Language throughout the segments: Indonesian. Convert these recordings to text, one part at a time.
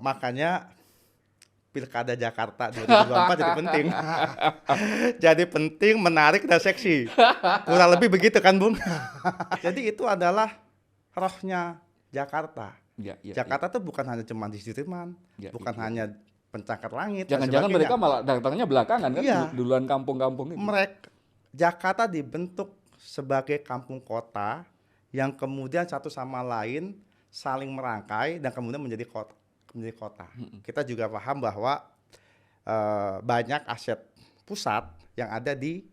Makanya Pilkada Jakarta 2024 jadi penting. Jadi penting, menarik dan seksi. Kurang lebih begitu kan, Bung? Jadi itu adalah rohnya Jakarta. Jakarta tuh bukan hanya cuma di Sudirman, bukan hanya pencakar langit. Jangan-jangan mereka malah datangnya belakangan kan, Iya. duluan kampung-kampung itu. Jakarta dibentuk sebagai kampung kota yang kemudian satu sama lain saling merangkai dan kemudian menjadi kota. Kita juga paham bahwa banyak aset pusat yang ada di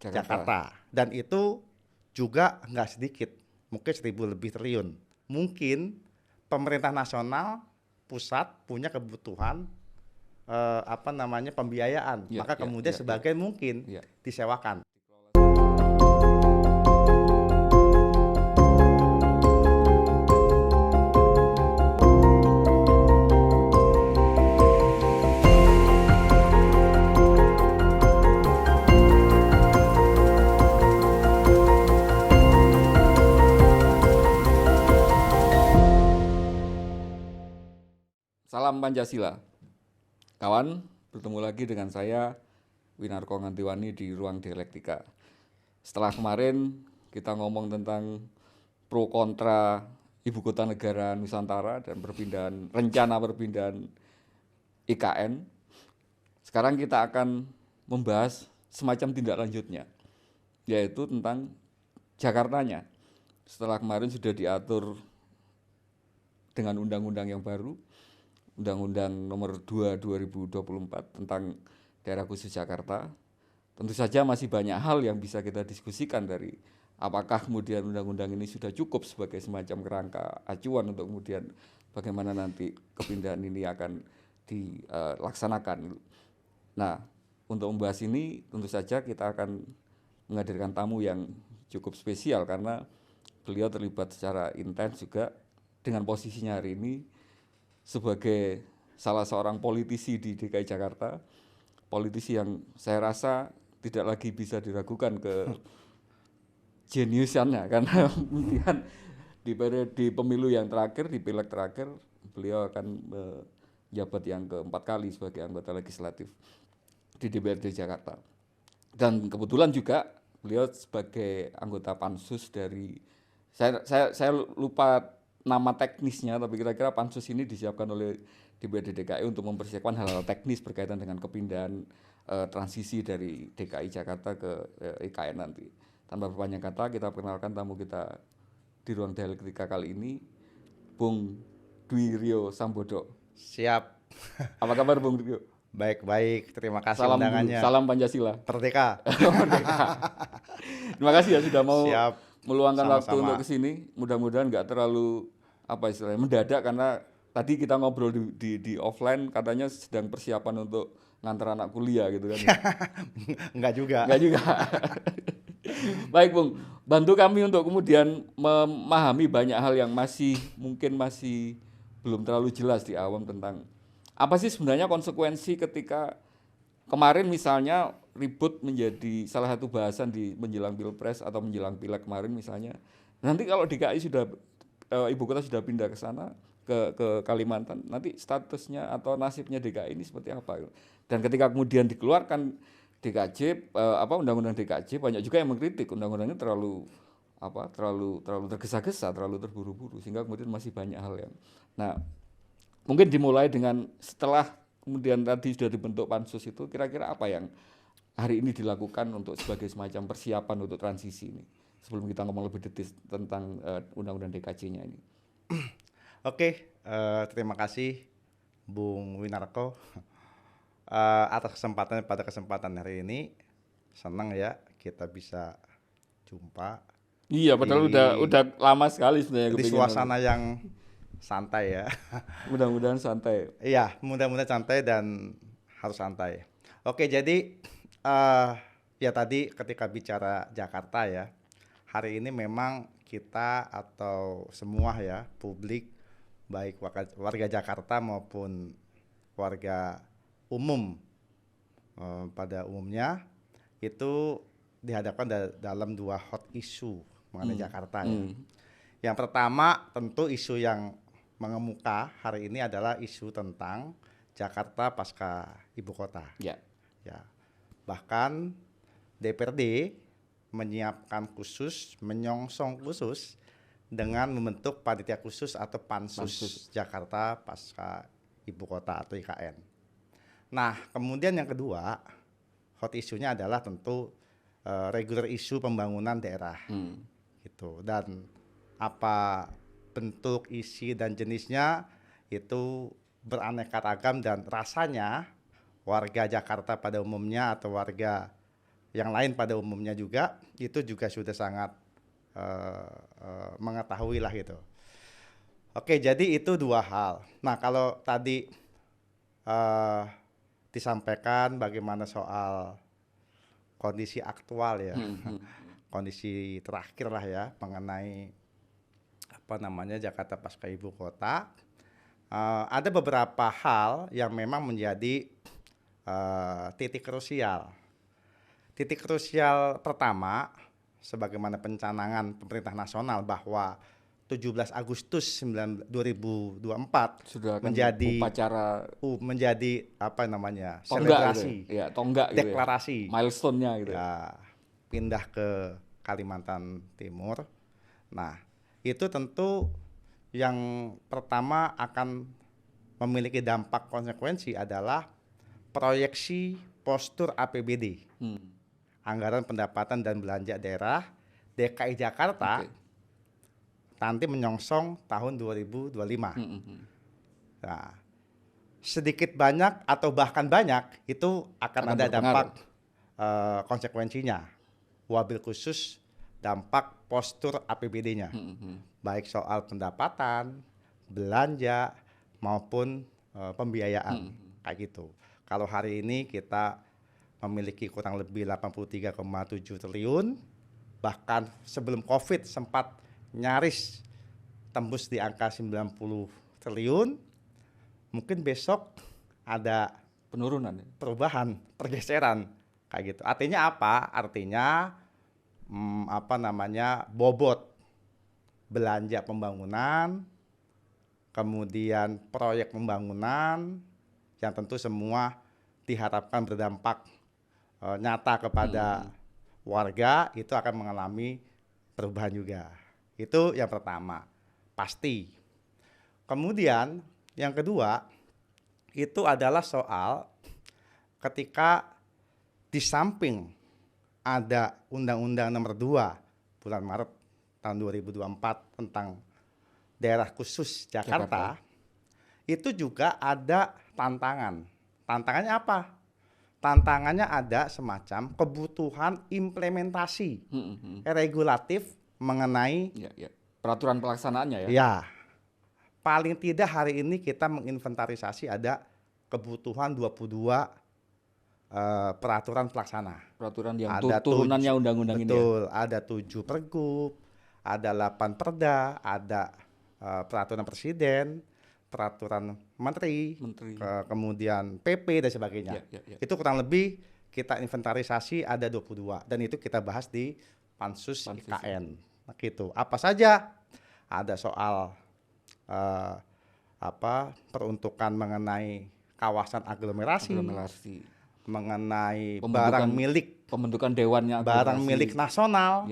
Jakarta. Dan itu juga nggak sedikit, mungkin 1.000 lebih triliun. Mungkin pemerintah nasional pusat punya kebutuhan pembiayaan, maka kemudian sebagian mungkin disewakan. Salam Pancasila. Kawan, bertemu lagi dengan saya Winarko Ngantiwani di Ruang Dialektika. Setelah kemarin kita ngomong tentang pro kontra ibu kota negara Nusantara dan rencana perpindahan IKN, sekarang kita akan membahas semacam tindak lanjutnya, yaitu tentang Jakartanya. Setelah kemarin sudah diatur dengan undang-undang yang baru, Undang-Undang Nomor 2 2024 tentang Daerah Khusus Jakarta. Tentu saja masih banyak hal yang bisa kita diskusikan, dari apakah kemudian undang-undang ini sudah cukup sebagai semacam kerangka acuan untuk kemudian bagaimana nanti kepindahan ini akan dilaksanakan. Nah, untuk membahas ini tentu saja kita akan menghadirkan tamu yang cukup spesial karena beliau terlibat secara intens juga dengan posisinya hari ini sebagai salah seorang politisi di DKI Jakarta, politisi yang saya rasa tidak lagi bisa diragukan ke jeniusannya, karena kemudian di pemilu yang terakhir, di pileg terakhir, beliau akan menjabat yang keempat kali sebagai anggota legislatif di DPRD Jakarta. Dan kebetulan juga beliau sebagai anggota pansus dari, saya lupa nama teknisnya, tapi kira-kira pansus ini disiapkan oleh DPRD DKI untuk mempersiapkan hal-hal teknis berkaitan dengan kepindahan transisi dari DKI Jakarta ke IKN nanti. Tanpa berpanjang kata, kita perkenalkan tamu kita di Ruang Dialektika kali ini, Bung Dwi Rio Sambodo. Siap. Apa kabar Bung Rio? Baik, terima kasih Salam undangannya. Salam Pancasila. Merdeka. Terima kasih ya sudah mau meluangkan Sama-sama waktu untuk kesini. Mudah-mudahan nggak terlalu mendadak, karena tadi kita ngobrol di offline, katanya sedang persiapan untuk ngantar anak kuliah gitu kan. Enggak juga. Baik Bung, bantu kami untuk kemudian memahami banyak hal yang mungkin masih belum terlalu jelas di awam tentang apa sih sebenarnya konsekuensi ketika kemarin misalnya ribut menjadi salah satu bahasan di menjelang Pilpres atau menjelang Pileg kemarin misalnya. Nanti kalau DKI sudah ibu kota sudah pindah ke sana, ke Kalimantan, nanti statusnya atau nasibnya DKI ini seperti apa? Dan ketika kemudian dikeluarkan DKJ, undang-undang DKJ, banyak juga yang mengkritik undang-undangnya terlalu tergesa-gesa, terlalu terburu-buru, sehingga kemudian masih banyak hal yang. Nah, mungkin dimulai dengan setelah kemudian tadi sudah dibentuk pansus itu, kira-kira apa yang hari ini dilakukan untuk sebagai semacam persiapan untuk transisi ini, sebelum kita ngomong lebih detail tentang undang-undang DKJ-nya ini. Oke, terima kasih Bung Winarko atas pada kesempatan hari ini. Senang ya kita bisa jumpa. Iya, padahal udah lama sekali sebenarnya di suasana yang santai ya. Mudah-mudahan santai. Iya, mudah-mudahan santai dan harus santai. Oke, jadi ya tadi ketika bicara Jakarta ya, hari ini memang kita atau semua ya, publik, baik warga Jakarta maupun warga umum pada umumnya itu dihadapkan dalam dua hot issue mengenai Jakarta ya. Yang pertama tentu isu yang mengemuka hari ini adalah isu tentang Jakarta pasca ibu kota. Ya. Ya, bahkan DPRD menyiapkan khusus, menyongsong khusus dengan membentuk panitia khusus atau Pansus Jakarta pasca ibu kota atau IKN. Nah, kemudian yang kedua, hot isunya adalah tentu regular isu pembangunan daerah, gitu. Dan apa bentuk, isi dan jenisnya itu beraneka ragam dan rasanya warga Jakarta pada umumnya atau warga yang lain pada umumnya juga itu juga sudah sangat mengetahui lah gitu. Oke, jadi itu dua hal. Nah, kalau tadi disampaikan bagaimana soal kondisi aktual ya, kondisi terakhir lah ya mengenai apa namanya Jakarta pasca ibu kota. Ada beberapa hal yang memang menjadi titik krusial. Titik krusial pertama, sebagaimana pencanangan pemerintah nasional bahwa 17 Agustus 2024 sudah menjadi upacara menjadi apa namanya selebrasi, gitu ya. Tonggak gitu deklarasi, ya. Milestone-nya gitu ya, pindah ke Kalimantan Timur. Nah, itu tentu yang pertama akan memiliki dampak konsekuensi adalah proyeksi postur APBD, anggaran pendapatan dan belanja daerah DKI Jakarta nanti menyongsong tahun 2025. Nah, sedikit banyak atau bahkan banyak itu akan ada dampak konsekuensinya. Wabil khusus dampak postur APBD-nya, baik soal pendapatan, belanja maupun pembiayaan kayak gitu. Kalau hari ini kita memiliki kurang lebih 83,7 triliun, bahkan sebelum COVID sempat nyaris tembus di angka 90 triliun, mungkin besok ada penurunan, perubahan, pergeseran kayak gitu. Artinya apa? Artinya apa namanya bobot belanja pembangunan, kemudian proyek pembangunan yang tentu semua diharapkan berdampak nyata kepada warga itu akan mengalami perubahan juga. Itu yang pertama, pasti. Kemudian yang kedua itu adalah soal ketika di samping ada Undang-Undang Nomor 2 bulan Maret tahun 2024 tentang daerah khusus Jakarta. Itu juga ada tantangan. Tantangannya apa? Tantangannya ada semacam kebutuhan implementasi regulatif mengenai peraturan pelaksanaannya ya. Ya, paling tidak hari ini kita menginventarisasi ada kebutuhan 22 peraturan pelaksana. Peraturan yang turunannya undang-undang ini. Betul, ada 7 pergub, ada 8 perda, ada peraturan presiden, peraturan menteri. Kemudian PP dan sebagainya. Itu kurang lebih kita inventarisasi ada 22 dan itu kita bahas di Pansus IKN. Nah, gitu. Apa saja? Ada soal peruntukan mengenai kawasan aglomerasi. Mengenai pembentukan dewannya barang milik nasional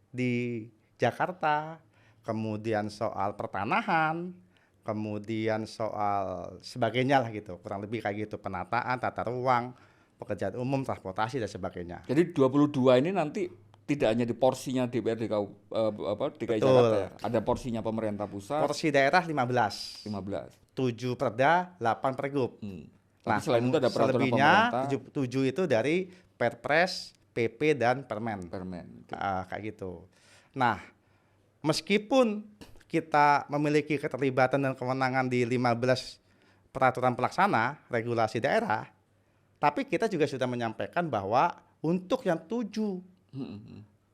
di Jakarta, kemudian soal pertanahan, kemudian soal sebagainya lah gitu, kurang lebih kayak gitu, penataan, tata ruang, pekerjaan umum, transportasi dan sebagainya. Jadi 22 ini nanti tidak hanya di porsinya DPRD DKI Jakarta ya, ada porsinya pemerintah pusat. Porsi daerah 15. 7 perda, 8 pergub. Nah, selain itu ada peraturan pemerintah. 7 itu dari Perpres, PP dan Permen. Kayak gitu. Nah, meskipun kita memiliki keterlibatan dan kewenangan di 15 peraturan pelaksana regulasi daerah, tapi kita juga sudah menyampaikan bahwa untuk yang 7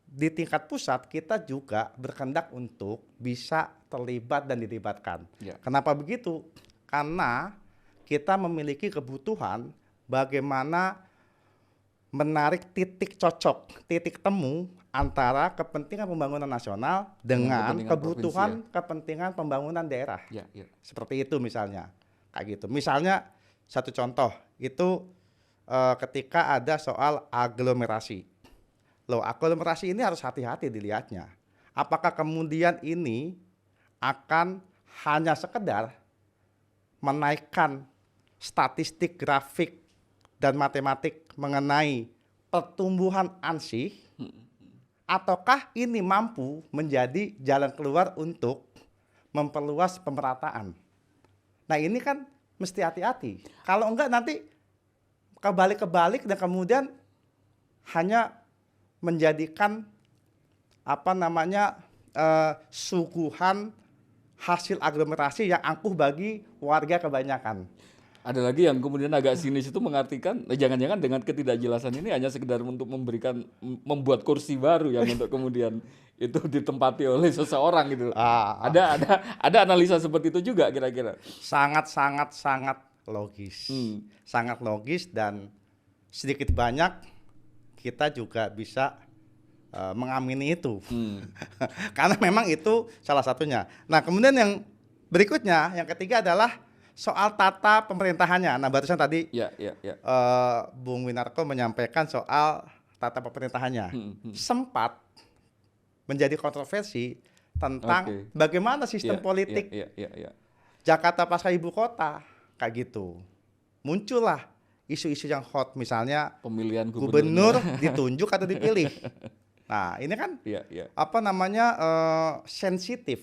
di tingkat pusat kita juga berkehendak untuk bisa terlibat dan dilibatkan. Kenapa begitu? Karena kita memiliki kebutuhan bagaimana menarik titik cocok, titik temu antara kepentingan pembangunan nasional dengan kepentingan kepentingan pembangunan daerah. Ya, ya. Seperti itu misalnya, kayak gitu. Misalnya satu contoh itu ketika ada soal aglomerasi. Loh, aglomerasi ini harus hati-hati dilihatnya. Apakah kemudian ini akan hanya sekedar menaikkan statistik, grafik, dan matematik mengenai pertumbuhan ansih, ataukah ini mampu menjadi jalan keluar untuk memperluas pemerataan? Nah ini kan mesti hati-hati. Kalau enggak nanti kebalik-kebalik dan kemudian hanya menjadikan suguhan hasil aglomerasi yang angkuh bagi warga kebanyakan. Ada lagi yang kemudian agak sinis itu mengartikan, jangan-jangan dengan ketidakjelasan ini hanya sekedar untuk membuat kursi baru yang untuk kemudian itu ditempati oleh seseorang gitu. Ada analisa seperti itu juga kira-kira. Sangat logis. Sangat logis dan sedikit banyak kita juga bisa mengamini itu. Karena memang itu salah satunya. Nah, kemudian yang berikutnya, yang ketiga adalah soal tata pemerintahannya. Nah, barusan tadi Bung Winarko menyampaikan soal tata pemerintahannya. Sempat menjadi kontroversi tentang bagaimana sistem politik Jakarta pasca ibu kota, kayak gitu. Muncullah isu-isu yang hot, misalnya pemilihan gubernur ditunjuk atau dipilih. Nah, ini kan sensitif.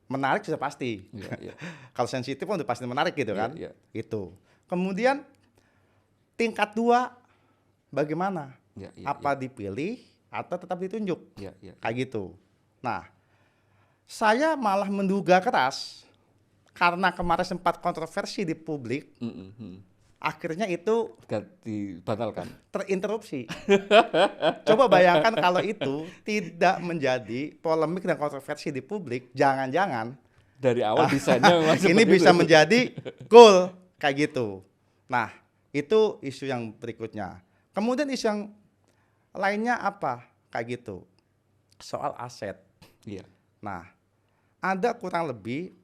Menarik sudah pasti. Kalau sensitif kan udah pasti menarik gitu kan. Itu. Kemudian tingkat 2 bagaimana? Apa dipilih atau tetap ditunjuk? Kayak gitu. Nah, saya malah menduga keras karena kemarin sempat kontroversi di publik. Akhirnya itu dibatalkan, terinterupsi. Coba bayangkan kalau itu tidak menjadi polemik dan kontroversi di publik, jangan-jangan dari awal desainnya ini bisa menjadi goal kayak gitu. Nah, itu isu yang berikutnya. Kemudian isu yang lainnya apa? Kayak gitu. Soal aset. Nah, ada kurang lebih,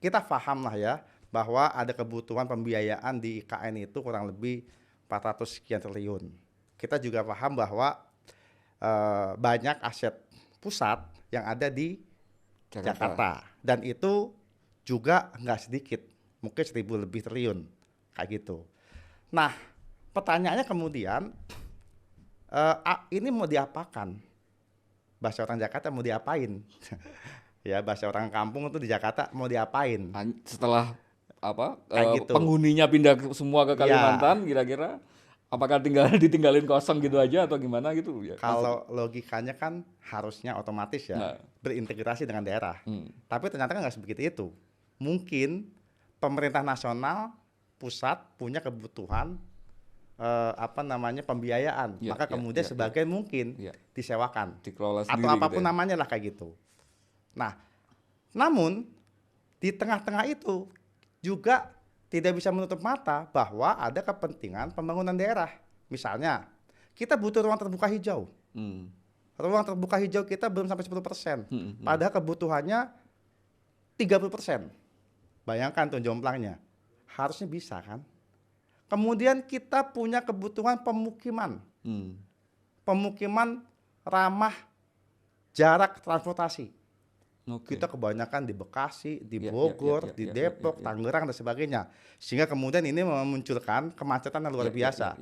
kita paham lah ya, bahwa ada kebutuhan pembiayaan di IKN itu kurang lebih 400 sekian triliun. Kita juga paham bahwa banyak aset pusat yang ada di Jakarta. Dan itu juga nggak sedikit, mungkin 1.000 lebih triliun, kayak gitu. Nah, pertanyaannya kemudian, ini mau diapakan? Bahasa orang Jakarta mau diapain? Ya, bahasa orang kampung itu di Jakarta mau diapain? Setelah gitu. Penghuninya pindah semua ke Kalimantan, kira-kira apakah ditinggalin kosong gitu aja atau gimana gitu ya? Kalau logikanya kan harusnya otomatis ya, berintegrasi dengan daerah. Tapi ternyata kan nggak sebegitu itu. Mungkin pemerintah nasional pusat punya kebutuhan pembiayaan, maka kemudian sebagian mungkin disewakan, dikelola sendiri, atau apapun gitu namanya lah kayak gitu. Nah, namun di tengah-tengah itu juga tidak bisa menutup mata bahwa ada kepentingan pembangunan daerah. Misalnya, kita butuh ruang terbuka hijau. Ruang terbuka hijau kita belum sampai 10%. Padahal kebutuhannya 30%. Bayangkan tuh jomplangnya. Harusnya bisa kan? Kemudian kita punya kebutuhan pemukiman. Pemukiman ramah jarak transportasi. Kita kebanyakan di Bekasi, di Bogor, di Depok, Tangerang dan sebagainya. Sehingga kemudian ini memunculkan kemacetan yang luar biasa.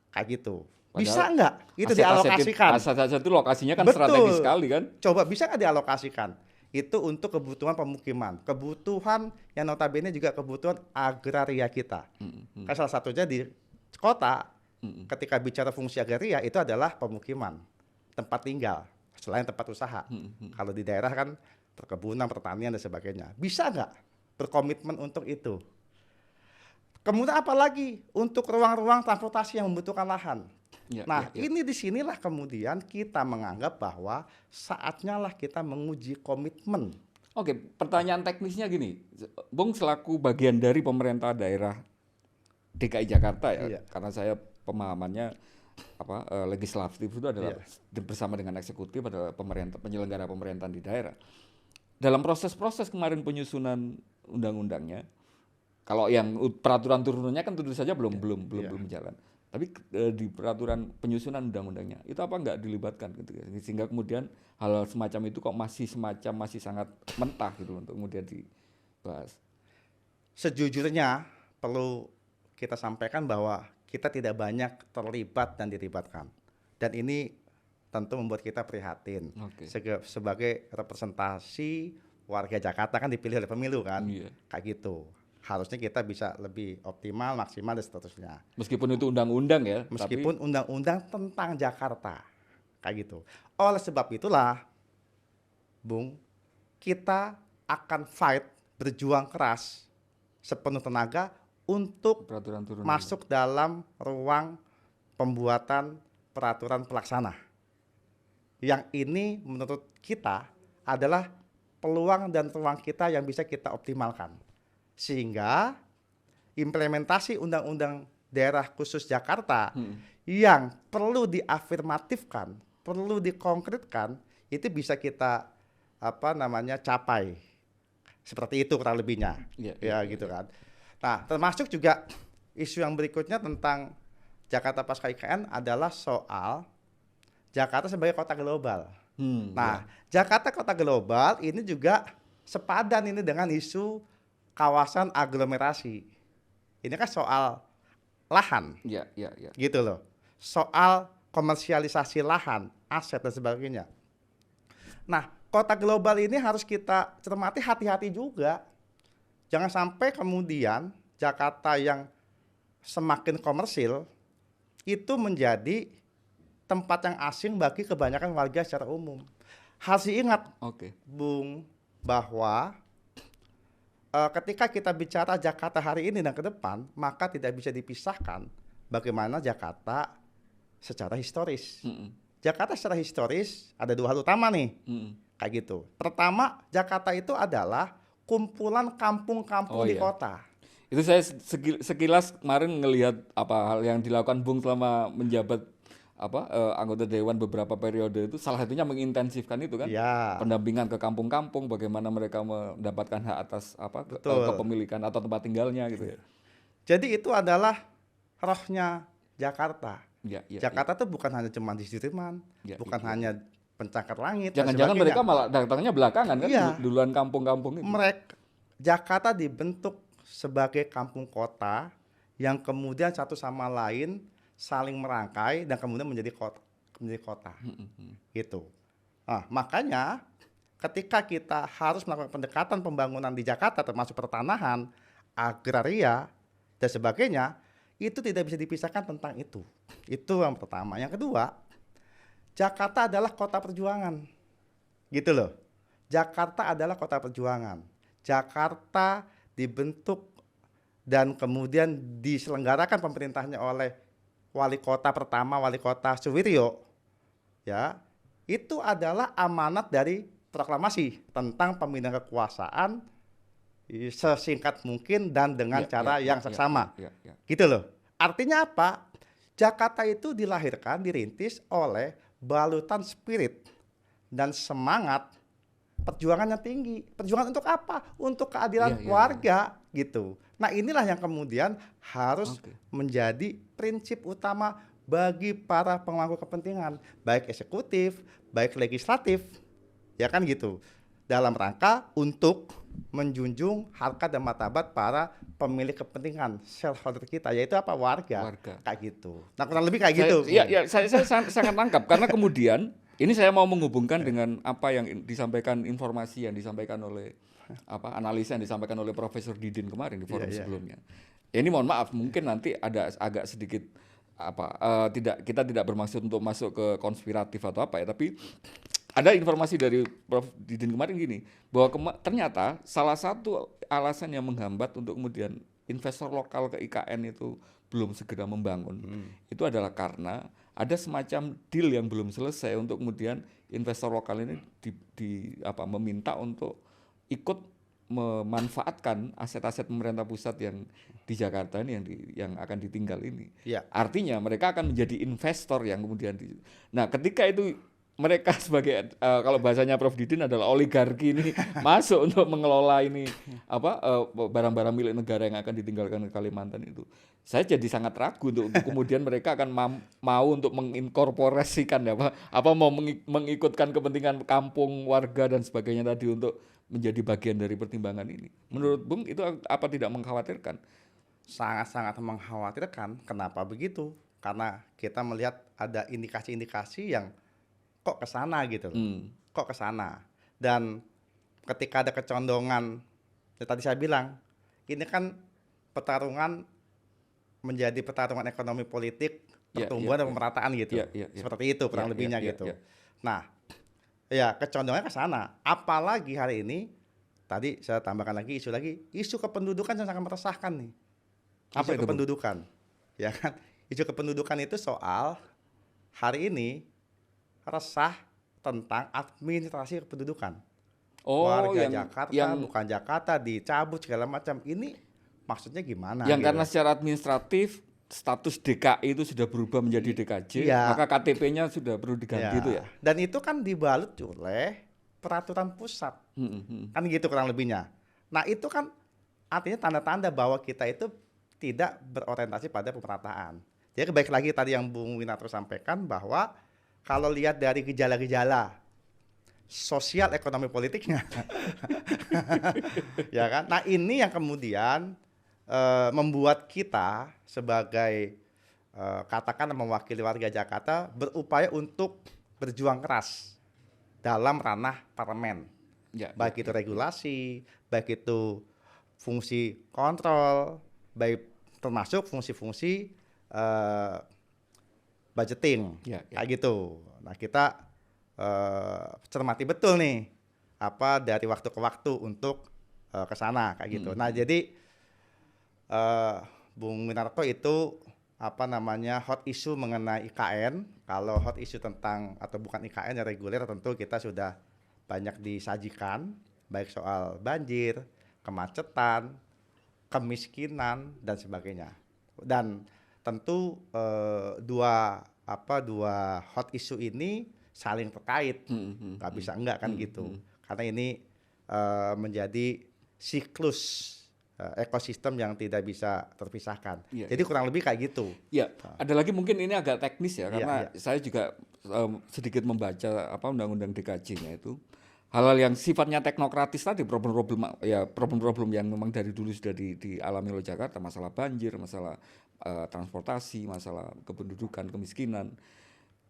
Kayak gitu. Padahal bisa nggak itu dialokasikan? Aset-aset itu lokasinya kan strategis sekali kan? Coba bisa nggak dialokasikan? Itu untuk kebutuhan pemukiman. Kebutuhan yang notabene juga kebutuhan agraria kita. Kan salah satunya di kota, ketika bicara fungsi agraria itu adalah pemukiman. Tempat tinggal, selain tempat usaha. Kalau di daerah kan perkebunan, pertanian dan sebagainya. Bisa nggak berkomitmen untuk itu? Kemudian apalagi untuk ruang-ruang transportasi yang membutuhkan lahan. Ini disinilah kemudian kita menganggap bahwa saatnya lah kita menguji komitmen. Oke, pertanyaan teknisnya gini, Bung selaku bagian dari pemerintah daerah DKI Jakarta ya, karena saya pemahamannya legislatif itu adalah Iya. bersama dengan eksekutif adalah pemerintah, penyelenggara pemerintahan di daerah. Dalam proses-proses kemarin penyusunan undang-undangnya, kalau yang peraturan turunannya kan tentu saja belum jalan. Tapi di peraturan penyusunan undang-undangnya itu apa nggak dilibatkan gitu ya. Sehingga kemudian hal semacam itu kok masih sangat mentah gitu untuk kemudian dibahas. Sejujurnya perlu kita sampaikan bahwa kita tidak banyak terlibat dan dilibatkan. Dan ini tentu membuat kita prihatin. Sebagai representasi warga Jakarta kan dipilih oleh pemilu kan. Kayak gitu. Harusnya kita bisa lebih optimal, maksimal dan seterusnya. Meskipun itu undang-undang ya. Meskipun undang-undang tentang Jakarta. Kayak gitu. Oleh sebab itulah, Bung, kita akan fight, berjuang keras, sepenuh tenaga untuk masuk dalam ruang pembuatan peraturan pelaksana. Yang ini menurut kita adalah peluang dan ruang kita yang bisa kita optimalkan. Sehingga implementasi undang-undang daerah khusus Jakarta yang perlu diafirmatifkan, perlu dikonkretkan, itu bisa kita capai. Seperti itu kurang lebihnya. Gitu kan. Nah, termasuk juga isu yang berikutnya tentang Jakarta Pasca IKN adalah soal Jakarta sebagai kota global. Jakarta kota global ini juga sepadan ini dengan isu kawasan aglomerasi. Ini kan soal lahan. Gitu loh. Soal komersialisasi lahan, aset dan sebagainya. Nah, kota global ini harus kita cermati hati-hati juga. Jangan sampai kemudian Jakarta yang semakin komersil itu menjadi tempat yang asing bagi kebanyakan warga secara umum. Harus diingat, Bung, bahwa ketika kita bicara Jakarta hari ini dan ke depan, maka tidak bisa dipisahkan bagaimana Jakarta secara historis. Jakarta secara historis ada dua hal utama nih, kayak gitu. Pertama, Jakarta itu adalah kumpulan kampung-kampung di kota. Itu saya sekilas kemarin ngelihat hal yang dilakukan Bung selama menjabat anggota dewan beberapa periode itu, salah satunya mengintensifkan itu kan, pendampingan ke kampung-kampung, bagaimana mereka mendapatkan hak atas kepemilikan atau tempat tinggalnya gitu ya. Jadi itu adalah rohnya Jakarta. Jakarta tuh bukan hanya cuma di Sudirman, bukan hanya pencakar langit. Jangan-jangan mereka malah datangnya belakangan kan, duluan kampung-kampung itu. Jakarta dibentuk sebagai kampung kota yang kemudian satu sama lain saling merangkai dan kemudian menjadi kota. Gitu. Nah, makanya ketika kita harus melakukan pendekatan pembangunan di Jakarta termasuk pertanahan, agraria dan sebagainya, itu tidak bisa dipisahkan tentang itu. Itu yang pertama. Yang kedua, Jakarta adalah kota perjuangan. Gitu loh. Jakarta adalah kota perjuangan. Jakarta dibentuk dan kemudian diselenggarakan pemerintahnya oleh wali kota pertama, wali kota Suwiryo, ya, itu adalah amanat dari proklamasi tentang pemindahan kekuasaan sesingkat mungkin dan dengan cara yang seksama. Gitu loh. Artinya apa? Jakarta itu dilahirkan, dirintis oleh balutan spirit dan semangat perjuangan yang tinggi. Perjuangan untuk apa? Untuk keadilan warga gitu. Nah, inilah yang kemudian harus menjadi prinsip utama bagi para pemangku kepentingan, baik eksekutif, baik legislatif, ya kan gitu. Dalam rangka untuk menjunjung harkat dan martabat para pemilik kepentingan, shareholder kita, yaitu apa? Warga. Kayak gitu. Nah, kurang lebih kayak gitu. Saya sangat tangkap karena kemudian ini saya mau menghubungkan dengan apa yang disampaikan, informasi yang disampaikan oleh analisa yang disampaikan oleh Profesor Didin kemarin di forum sebelumnya. Ini mohon maaf, mungkin nanti ada agak sedikit kita tidak bermaksud untuk masuk ke konspiratif atau apa ya, tapi ada informasi dari Prof Didin kemarin gini, bahwa ternyata salah satu alasan yang menghambat untuk kemudian investor lokal ke IKN itu belum segera membangun, itu adalah karena ada semacam deal yang belum selesai untuk kemudian investor lokal ini meminta untuk ikut memanfaatkan aset-aset pemerintah pusat yang di Jakarta ini yang akan ditinggal ini. Ya. Artinya mereka akan menjadi investor yang kemudian nah, ketika itu mereka sebagai kalau bahasanya Prof Didin adalah oligarki ini masuk untuk mengelola ini barang-barang milik negara yang akan ditinggalkan ke Kalimantan itu. Saya jadi sangat ragu untuk kemudian mereka akan mau untuk menginkorporasikan mau mengikutkan kepentingan kampung, warga dan sebagainya tadi untuk menjadi bagian dari pertimbangan ini. Menurut Bung itu apa tidak mengkhawatirkan? Sangat-sangat mengkhawatirkan. Kenapa begitu? Karena kita melihat ada indikasi-indikasi yang kok ke sana gitu loh. Kok ke sana. Dan ketika ada kecondongan, ya tadi saya bilang, ini kan pertarungan menjadi pertarungan ekonomi politik, pertumbuhan dan pemerataan gitu. Seperti itu kurang lebihnya gitu. Nah, ya kecondongannya ke sana. Apalagi hari ini, tadi saya tambahkan lagi isu kependudukan yang sangat meresahkan nih. Isu kependudukan. Ya kan? Isu kependudukan itu soal hari ini resah tentang administrasi kependudukan. Warga Jakarta, bukan Jakarta, dicabut segala macam. Ini maksudnya gimana? Yang gitu. Karena secara administratif status DKI itu sudah berubah menjadi DKJ, maka KTP-nya sudah perlu diganti itu ya. Dan itu kan dibalut oleh peraturan pusat, kan gitu kurang lebihnya. Nah itu kan artinya tanda-tanda bahwa kita itu tidak berorientasi pada pemerataan. Jadi baik lagi tadi yang Bung Winarto sampaikan bahwa kalau lihat dari gejala-gejala sosial ekonomi politiknya, ya kan. Nah ini yang kemudian membuat kita sebagai katakan mewakili warga Jakarta berupaya untuk berjuang keras dalam ranah parlemen, baik itu regulasi, baik itu fungsi kontrol, baik termasuk fungsi-fungsi budgeting, kayak gitu. Nah kita cermati betul nih dari waktu ke waktu untuk ke sana kayak gitu. Nah jadi Bung Winarto itu hot issue mengenai IKN. Kalau hot issue tentang atau bukan IKN yang reguler tentu kita sudah banyak disajikan, baik soal banjir, kemacetan, kemiskinan dan sebagainya. Dan tentu dua hot issue ini saling terkait, nggak bisa enggak kan gitu. Karena ini menjadi siklus ekosistem yang tidak bisa terpisahkan. Jadi kurang lebih kayak gitu. Ya, ada lagi mungkin ini agak teknis ya, karena saya juga sedikit membaca undang-undang DKJ-nya itu. Hal-hal yang sifatnya teknokratis tadi, problem-problem yang memang dari dulu sudah dialami oleh Jakarta, masalah banjir, masalah transportasi, masalah kependudukan, kemiskinan.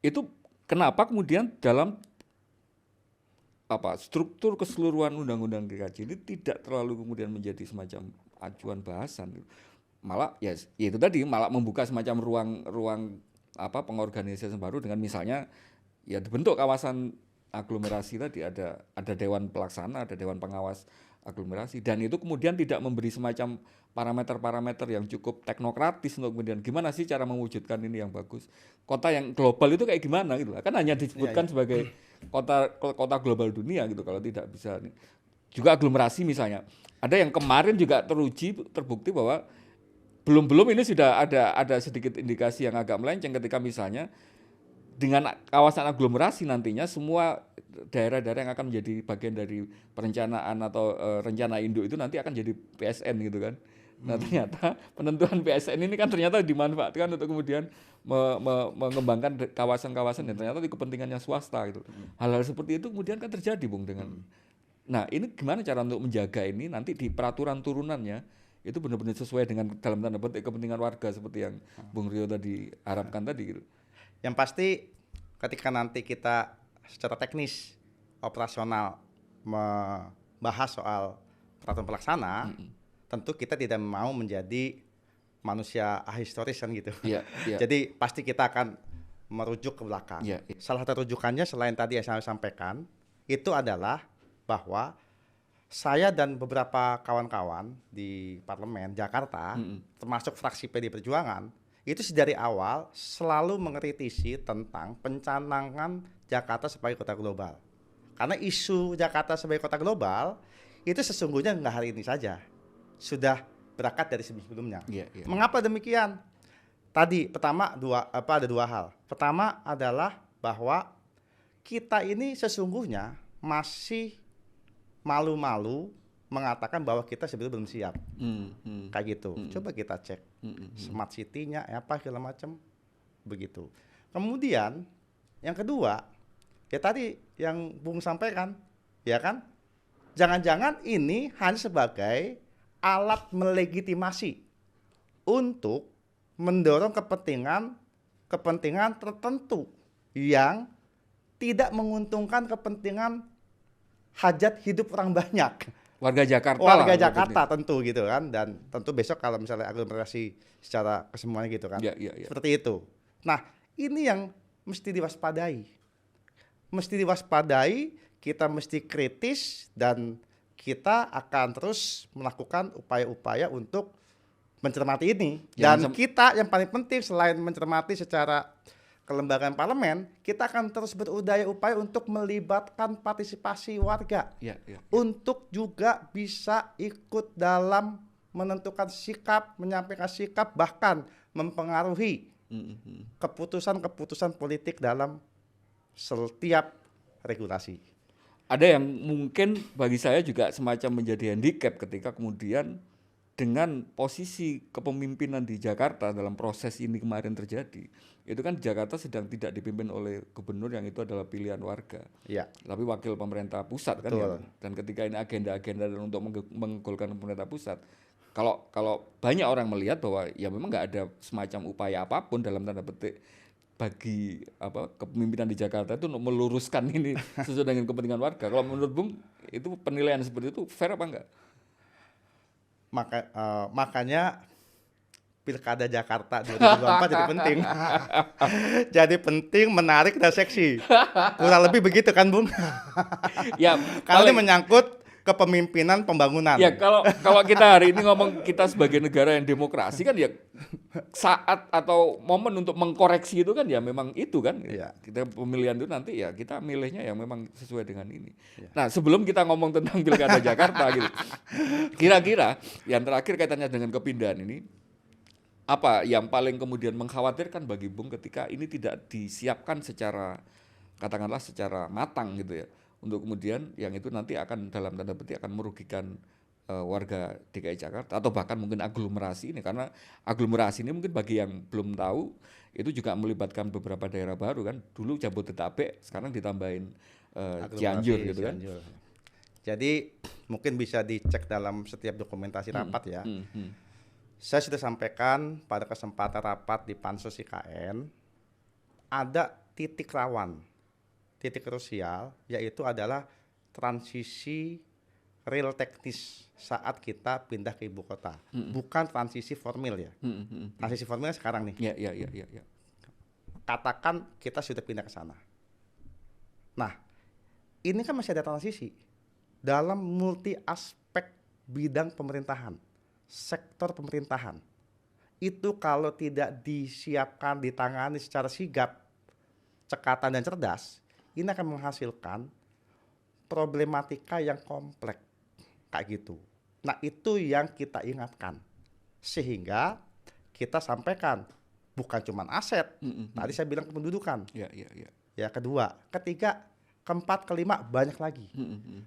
Itu kenapa kemudian dalam struktur keseluruhan undang-undang DKJ ini tidak terlalu kemudian menjadi semacam acuan bahasan, malah ya itu tadi malah membuka semacam ruang pengorganisasian baru dengan misalnya ya dibentuk kawasan aglomerasi tadi, ada dewan pelaksana, ada dewan pengawas aglomerasi, dan itu kemudian tidak memberi semacam parameter-parameter yang cukup teknokratis untuk kemudian gimana sih cara mewujudkan ini yang bagus. Kota yang global itu kayak gimana gitu, kan hanya disebutkan sebagai kota global dunia gitu, kalau tidak bisa. Juga aglomerasi misalnya, ada yang kemarin juga terbukti bahwa belum ini sudah ada sedikit indikasi yang agak melenceng ketika misalnya dengan kawasan aglomerasi nantinya semua daerah-daerah yang akan menjadi bagian dari perencanaan atau rencana induk itu nanti akan jadi PSN gitu kan. Nah ternyata penentuan PSN ini kan ternyata dimanfaatkan untuk kemudian mengembangkan kawasan-kawasan dan ternyata di kepentingannya swasta gitu. Hal-hal seperti itu kemudian kan terjadi Bung dengan. Nah ini gimana cara untuk menjaga ini nanti di peraturan turunannya itu benar-benar sesuai dengan dalam tanda petik kepentingan warga seperti yang Bung Rio tadi harapkan tadi gitu. Yang pasti ketika nanti kita secara teknis operasional membahas soal peraturan pelaksana, tentu kita tidak mau menjadi manusia ahistoris kan gitu. Jadi pasti kita akan merujuk ke belakang. Salah satu rujukannya selain tadi yang saya sampaikan itu adalah bahwa saya dan beberapa kawan-kawan di parlemen Jakarta, termasuk fraksi PD Perjuangan, itu dari awal selalu mengkritisi tentang pencanangan Jakarta sebagai kota global. Karena isu Jakarta sebagai kota global itu sesungguhnya nggak hari ini saja, sudah berangkat dari sebelumnya. Iya. Mengapa demikian? Tadi pertama ada dua hal. Pertama adalah bahwa kita ini sesungguhnya masih malu-malu mengatakan bahwa kita sebetulnya belum siap. Kayak gitu. Coba kita cek smart city-nya apa segala macam begitu. Kemudian yang kedua, ya tadi yang Bung sampaikan, ya kan? Jangan-jangan ini hanya sebagai alat melegitimasi untuk mendorong kepentingan tertentu yang tidak menguntungkan kepentingan hajat hidup orang banyak. Warga Jakarta Warga lah, Jakarta tentu gitu kan, dan tentu besok kalau misalnya aglomerasi secara kesemuanya gitu kan. Iya. Seperti itu. Nah, ini yang mesti diwaspadai. Kita mesti kritis dan kita akan terus melakukan upaya-upaya untuk mencermati ini. Dan kita yang paling penting selain mencermati secara kelembagaan parlemen, kita akan terus berupaya untuk melibatkan partisipasi warga. Untuk juga bisa ikut dalam menentukan sikap, menyampaikan sikap, bahkan mempengaruhi keputusan-keputusan politik dalam setiap regulasi. Ada yang mungkin bagi saya juga semacam menjadi handicap ketika kemudian dengan posisi kepemimpinan di Jakarta dalam proses ini kemarin terjadi, itu kan Jakarta sedang tidak dipimpin oleh gubernur yang itu adalah pilihan warga, tapi wakil pemerintah pusat. Betul. Kan ya. Dan ketika ini agenda-agenda untuk menggolkan pemerintah pusat, kalau banyak orang melihat bahwa ya memang nggak ada semacam upaya apapun dalam tanda petik bagi kepemimpinan di Jakarta itu untuk meluruskan ini sesuai dengan kepentingan warga. Kalau menurut Bung, itu penilaian seperti itu fair apa enggak? Makanya Pilkada Jakarta 2024 jadi penting. Jadi penting, menarik dan seksi. Kurang lebih begitu kan, Bung? Ya, kalau ini menyangkut kepemimpinan pembangunan. Ya, kalau kita hari ini ngomong kita sebagai negara yang demokrasi kan ya saat atau momen untuk mengkoreksi itu kan ya memang itu kan. Kita pemilihan itu nanti ya kita milihnya yang memang sesuai dengan ini. Nah, sebelum kita ngomong tentang Pilkada Jakarta gitu. Kira-kira yang terakhir kaitannya dengan kepindahan ini, apa yang paling kemudian mengkhawatirkan bagi Bung ketika ini tidak disiapkan secara katakanlah secara matang gitu ya. Untuk kemudian yang itu nanti akan dalam tanda petik akan merugikan warga DKI Jakarta atau bahkan mungkin aglomerasi ini, karena aglomerasi ini mungkin bagi yang belum tahu itu juga melibatkan beberapa daerah baru kan, dulu Jabodetabek sekarang ditambahin Cianjur gitu kan. Jadi mungkin bisa dicek dalam setiap dokumentasi rapat ya. Saya sudah sampaikan pada kesempatan rapat di Pansus IKN ada titik rawan, titik krusial, yaitu adalah transisi real teknis saat kita pindah ke ibu kota, bukan transisi formil ya. Transisi formil sekarang nih. Ya. Katakan kita sudah pindah ke sana. Nah, ini kan masih ada transisi dalam multi aspek bidang pemerintahan, sektor pemerintahan. Itu kalau tidak disiapkan, ditangani secara sigap, cekatan dan cerdas, ini akan menghasilkan problematika yang kompleks kayak gitu. Nah, itu yang kita ingatkan sehingga kita sampaikan bukan cuma aset. Tadi saya bilang kependudukan. Ya, kedua, ketiga, keempat, kelima banyak lagi.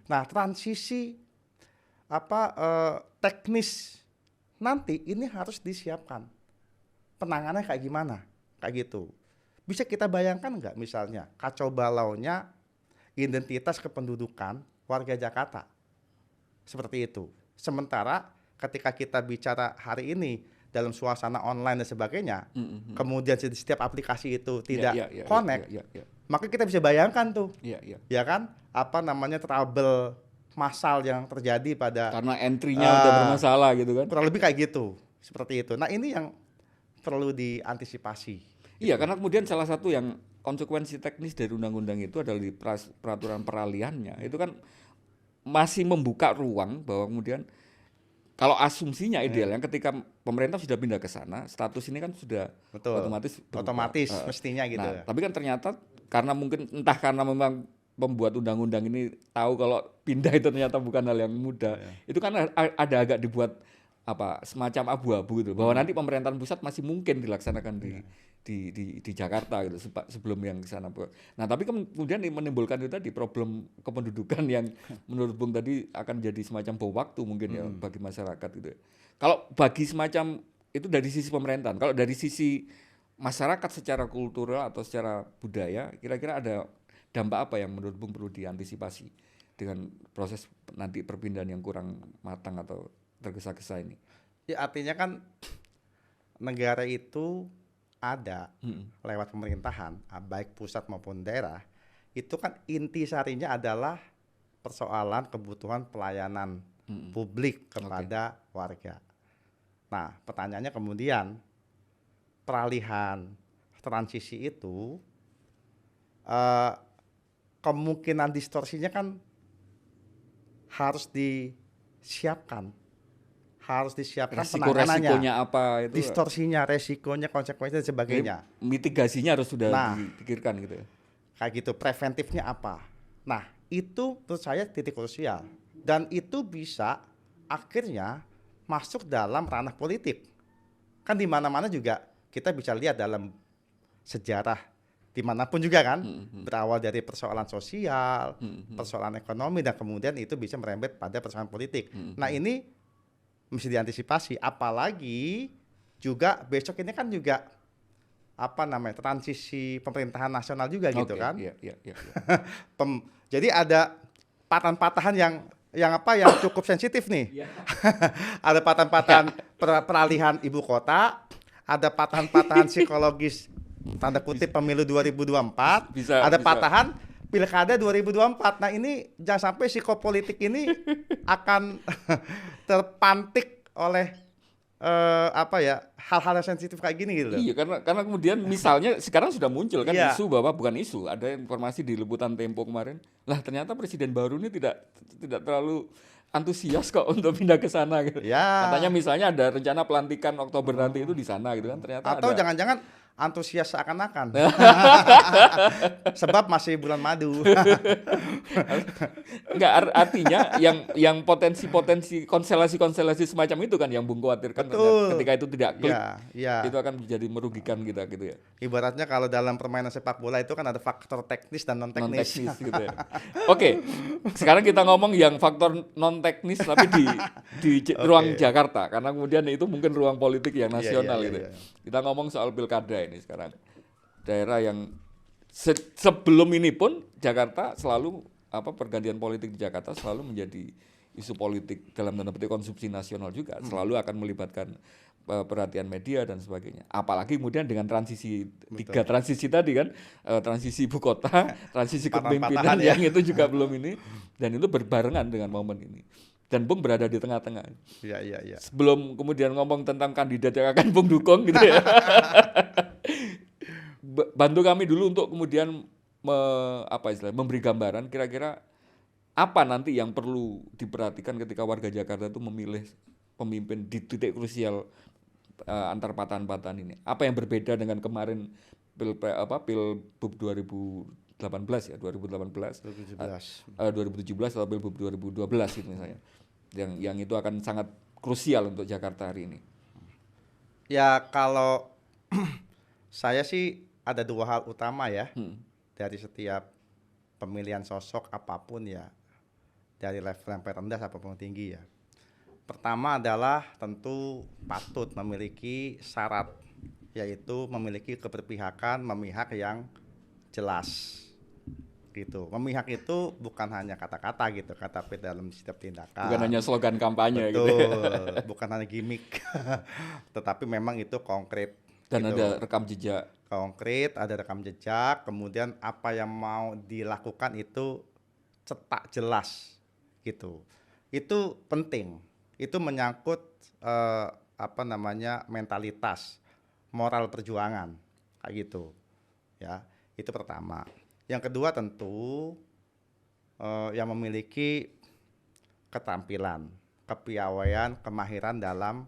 Nah, transisi teknis nanti ini harus disiapkan. Penanganannya kayak gimana? Kayak gitu. Bisa kita bayangkan nggak misalnya kacau balaunya identitas kependudukan warga Jakarta seperti itu. Sementara ketika kita bicara hari ini dalam suasana online dan sebagainya, kemudian setiap aplikasi itu tidak connect, maka kita bisa bayangkan tuh, ya kan, trouble massal yang terjadi pada karena entry-nya udah bermasalah gitu kan. Kurang lebih kayak gitu, seperti itu. Nah, ini yang perlu diantisipasi. Iya, karena kemudian salah satu yang konsekuensi teknis dari undang-undang itu adalah di peraturan peralihannya. Itu kan masih membuka ruang bahwa kemudian kalau asumsinya idealnya ketika pemerintah sudah pindah ke sana, status ini kan sudah otomatis mestinya gitu. Nah, tapi kan ternyata karena mungkin entah karena memang pembuat undang-undang ini tahu kalau pindah itu ternyata bukan hal yang mudah. Itu kan ada agak dibuat semacam abu-abu gitu, bahwa nanti pemerintahan pusat masih mungkin dilaksanakan di Jakarta gitu sebelum yang ke sana. Nah, tapi kemudian menimbulkan itu tadi problem kependudukan yang menurut Bung tadi akan jadi semacam bom waktu mungkin ya bagi masyarakat gitu. Kalau bagi semacam itu dari sisi pemerintahan, kalau dari sisi masyarakat secara kultural atau secara budaya, kira-kira ada dampak apa yang menurut Bung perlu diantisipasi dengan proses nanti perpindahan yang kurang matang atau tergesa-gesa ini? Ya artinya kan negara itu ada lewat pemerintahan, baik pusat maupun daerah, itu kan inti sarinya adalah persoalan kebutuhan pelayanan publik kepada warga. Nah, pertanyaannya kemudian peralihan transisi itu kemungkinan distorsinya kan harus disiapkan penanganannya, resikonya apa itu, distorsinya, resikonya, konsekuensinya dan sebagainya. Mitigasinya harus sudah dipikirkan gitu ya. Kayak gitu, preventifnya apa. Nah, itu menurut saya titik krusial dan itu bisa akhirnya masuk dalam ranah politik. Kan di mana-mana juga kita bisa lihat dalam sejarah dimanapun juga kan, berawal dari persoalan sosial, persoalan ekonomi, dan kemudian itu bisa merembet pada persoalan politik. Nah, ini mesti diantisipasi, apalagi juga besok ini kan juga transisi pemerintahan nasional juga gitu kan. Iya. Jadi ada patahan-patahan yang cukup sensitif nih. Ada patahan-patahan peralihan ibu kota, ada patahan-patahan psikologis tanda kutip pemilu 2024, ada patahan pilkada 2024. Nah, ini jangan sampai psikopolitik ini akan terpantik oleh hal-hal yang sensitif kayak gini gitu. Iya, karena kemudian misalnya sekarang sudah muncul kan isu bahwa bukan isu, ada informasi di liputan Tempo kemarin. Lah, ternyata presiden baru ini tidak terlalu antusias kok untuk pindah ke sana gitu. Katanya misalnya ada rencana pelantikan Oktober nanti itu di sana gitu kan, ternyata atau jangan-jangan antusias seakan-akan. Sebab masih bulan madu. Enggak, artinya yang potensi konstelasi semacam itu kan yang Bung khawatirkan. Ketika itu tidak klik, itu akan menjadi merugikan kita gitu ya. Ibaratnya kalau dalam permainan sepak bola itu kan ada faktor teknis dan non teknis gitu ya. Oke, sekarang kita ngomong yang faktor non teknis tapi di ruang Jakarta, karena kemudian itu mungkin ruang politik yang nasional gitu. Kita ngomong soal pilkada ini sekarang, daerah yang sebelum ini pun Jakarta selalu pergantian politik di Jakarta selalu menjadi isu politik dalam tanda petik konsumsi nasional juga, selalu akan melibatkan perhatian media dan sebagainya. Apalagi kemudian dengan transisi tiga transisi tadi kan, transisi ibu kota, transisi kepemimpinan yang itu juga belum ini, dan itu berbarengan dengan momen ini. Dan Bung berada di tengah-tengah. Iya. Sebelum kemudian ngomong tentang kandidat yang akan Bung dukung gitu ya. Bantu kami dulu untuk kemudian memberi gambaran kira-kira apa nanti yang perlu diperhatikan ketika warga Jakarta itu memilih pemimpin di titik krusial antar patahan-patahan ini. Apa yang berbeda dengan kemarin Pilbub 2018 ya, 2017 atau Pilbub 2012 itu misalnya. Yang itu akan sangat krusial untuk Jakarta hari ini. Ya, kalau saya sih ada dua hal utama ya dari setiap pemilihan sosok apapun ya, dari level yang rendah apapun tinggi ya. Pertama adalah tentu patut memiliki syarat, yaitu memiliki keberpihakan memihak yang jelas gitu. Memihak itu bukan hanya kata-kata gitu, tapi dalam setiap tindakan. Bukan hanya slogan kampanye. Betul, gitu. Bukan hanya gimmick. Tetapi memang itu konkret. Dan gitu. ada rekam jejak. Konkret, ada rekam jejak, kemudian apa yang mau dilakukan itu cetak jelas gitu. Itu penting. Itu menyangkut mentalitas, moral perjuangan kayak gitu. Ya, itu pertama. Yang kedua tentu yang memiliki keterampilan, kepiawaian, kemahiran dalam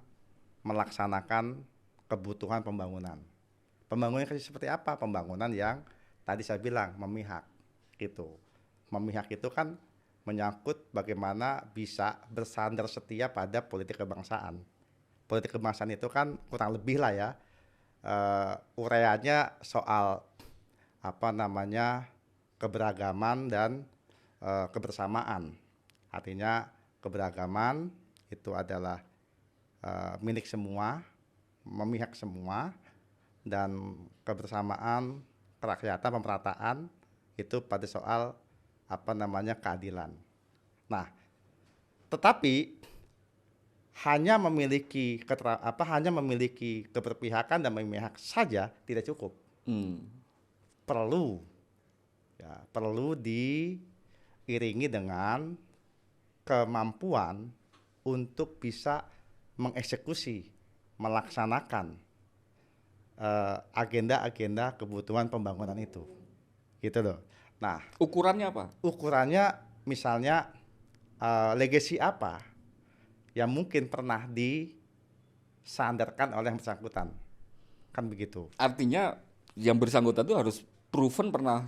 melaksanakan kebutuhan pembangunan. Pembangunan seperti apa? Pembangunan yang tadi saya bilang memihak gitu. memihak itu kan menyangkut bagaimana bisa bersandar setia pada politik kebangsaan. Politik kebangsaan itu kan kurang lebih lah ya, uraiannya soal apa namanya keberagaman dan kebersamaan. Artinya keberagaman itu adalah milik semua, memihak semua, dan kebersamaan, kerakyatan, pemerataan itu pada soal apa namanya keadilan. Nah, tetapi hanya memiliki keberpihakan dan memihak saja tidak cukup. Perlu diiringi dengan kemampuan untuk bisa mengeksekusi, melaksanakan agenda-agenda kebutuhan pembangunan itu, gitu loh. Nah, ukurannya apa? Ukurannya misalnya legasi apa yang mungkin pernah disandarkan oleh yang bersangkutan, kan begitu. Artinya yang bersangkutan itu harus proven pernah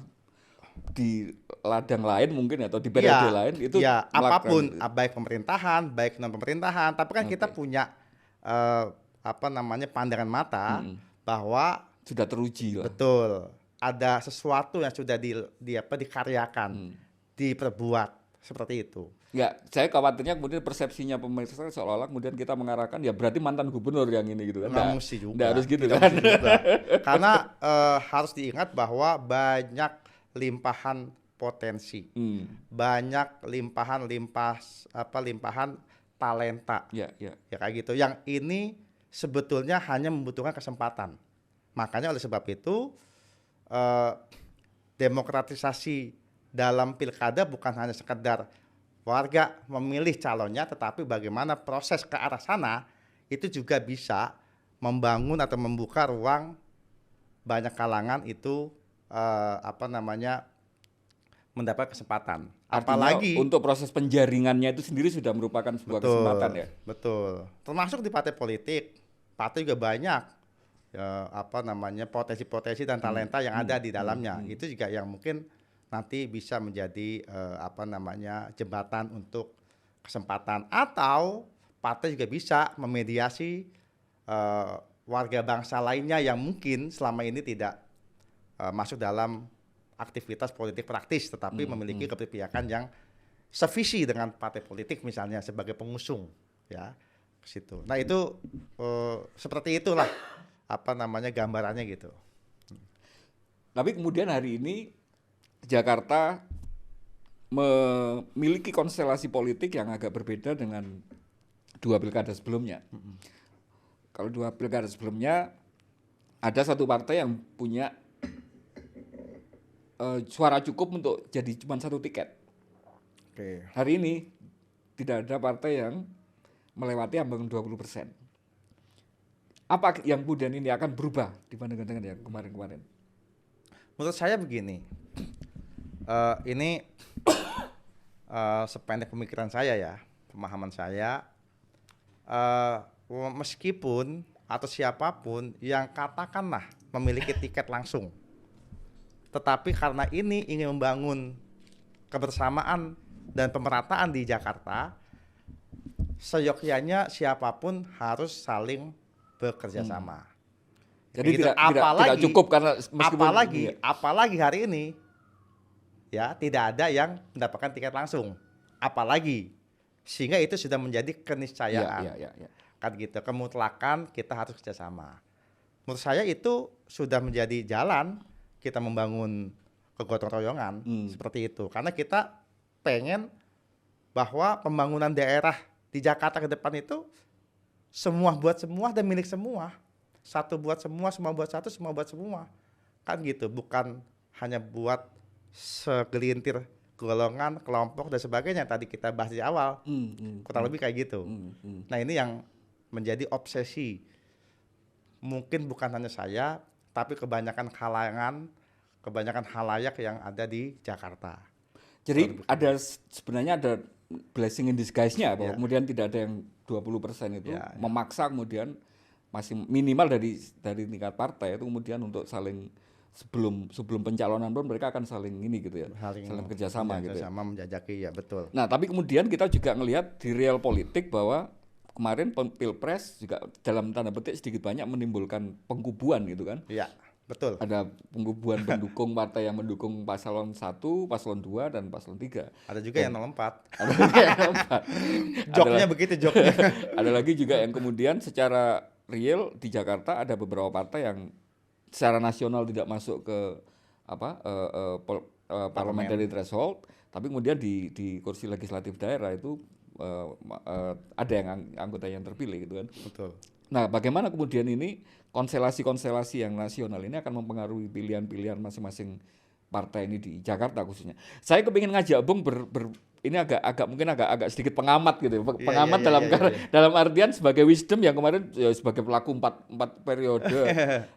di ladang lain mungkin atau di periode lain itu apapun, baik pemerintahan, baik non pemerintahan. Tapi kan kita punya apa namanya pandangan mata bahwa sudah teruji lah. Betul, ada sesuatu yang sudah dikaryakan, diperbuat seperti itu. Ya, saya khawatirnya kemudian persepsinya pemirsa seolah-olah kemudian kita mengarahkan ya berarti mantan gubernur yang ini gitu kan. Nggak mesti juga. Nggak harus gitu kan. Karena harus diingat bahwa banyak limpahan potensi, banyak limpahan talenta, ya kayak gitu. Yang ini sebetulnya hanya membutuhkan kesempatan. Makanya oleh sebab itu demokratisasi dalam pilkada bukan hanya sekedar warga memilih calonnya, tetapi bagaimana proses ke arah sana itu juga bisa membangun atau membuka ruang banyak kalangan itu mendapat kesempatan. Artinya apalagi untuk proses penjaringannya itu sendiri sudah merupakan sebuah kesempatan ya. Betul. Termasuk di partai politik, partai juga banyak potensi-potensi dan talenta yang ada di dalamnya. Itu juga yang mungkin nanti bisa menjadi jembatan untuk kesempatan, atau partai juga bisa memediasi warga bangsa lainnya yang mungkin selama ini tidak masuk dalam aktivitas politik praktis, tetapi memiliki keberpihakan yang sevisi dengan partai politik misalnya sebagai pengusung, ya ke situ. Nah itu seperti itulah gambarannya gitu. Tapi kemudian hari ini Jakarta memiliki konstelasi politik yang agak berbeda dengan dua pilkada sebelumnya. Kalau dua pilkada sebelumnya ada satu partai yang punya suara cukup untuk jadi cuma satu tiket. Hari ini tidak ada partai yang melewati ambang 20%. Apa yang kemudian ini akan berubah dibandingkan dengan yang kemarin-kemarin? Menurut saya begini. Ini sependek pemikiran saya ya, pemahaman saya, meskipun atau siapapun yang katakanlah memiliki tiket langsung, tetapi karena ini ingin membangun kebersamaan dan pemerataan di Jakarta, seyogyanya siapapun harus saling bekerja sama. Jadi gitu. tidak cukup karena meskipun apalagi hari ini ya tidak ada yang mendapatkan tiket langsung, apalagi sehingga itu sudah menjadi keniscayaan. Kan gitu, kemutlakan kita harus kerjasama. Menurut saya itu sudah menjadi jalan kita membangun kegotong royongan seperti itu, karena kita pengen bahwa pembangunan daerah di Jakarta ke depan itu semua buat semua dan milik semua, satu buat semua buat satu, semua buat semua, kan gitu, bukan hanya buat segelintir golongan, kelompok dan sebagainya tadi kita bahas di awal, kurang lebih kayak gitu. Nah ini yang menjadi obsesi, mungkin bukan hanya saya, tapi kebanyakan halayak yang ada di Jakarta. Jadi sebenarnya ada blessing in disguise-nya bahwa kemudian tidak ada yang 20% itu memaksa kemudian masih minimal dari tingkat partai itu kemudian untuk saling sebelum pencalonan pun mereka akan saling ini gitu ya, saling kerjasama gitu ya. Sama menjajaki ya, betul. Nah, tapi kemudian kita juga ngelihat di real politik bahwa kemarin pilpres juga dalam tanda petik sedikit banyak menimbulkan pengkubuan gitu kan. Iya, betul. Ada pengkubuan pendukung partai yang mendukung paslon 1, paslon 2 dan paslon 3. Ada juga yang 04. Ada juga yang 04. Joknya begitu joknya. Ada lagi juga yang kemudian secara real di Jakarta ada beberapa partai yang secara nasional tidak masuk ke parliamentary threshold, tapi kemudian di kursi legislatif daerah itu ada yang anggota yang terpilih gitu kan. Betul. Nah, bagaimana kemudian ini konstelasi-konstelasi yang nasional ini akan mempengaruhi pilihan-pilihan masing-masing partai ini di Jakarta khususnya. Saya kepingin ngajak Bung ini agak sedikit pengamat gitu, pengamat dalam artian sebagai wisdom yang kemarin ya, sebagai pelaku empat periode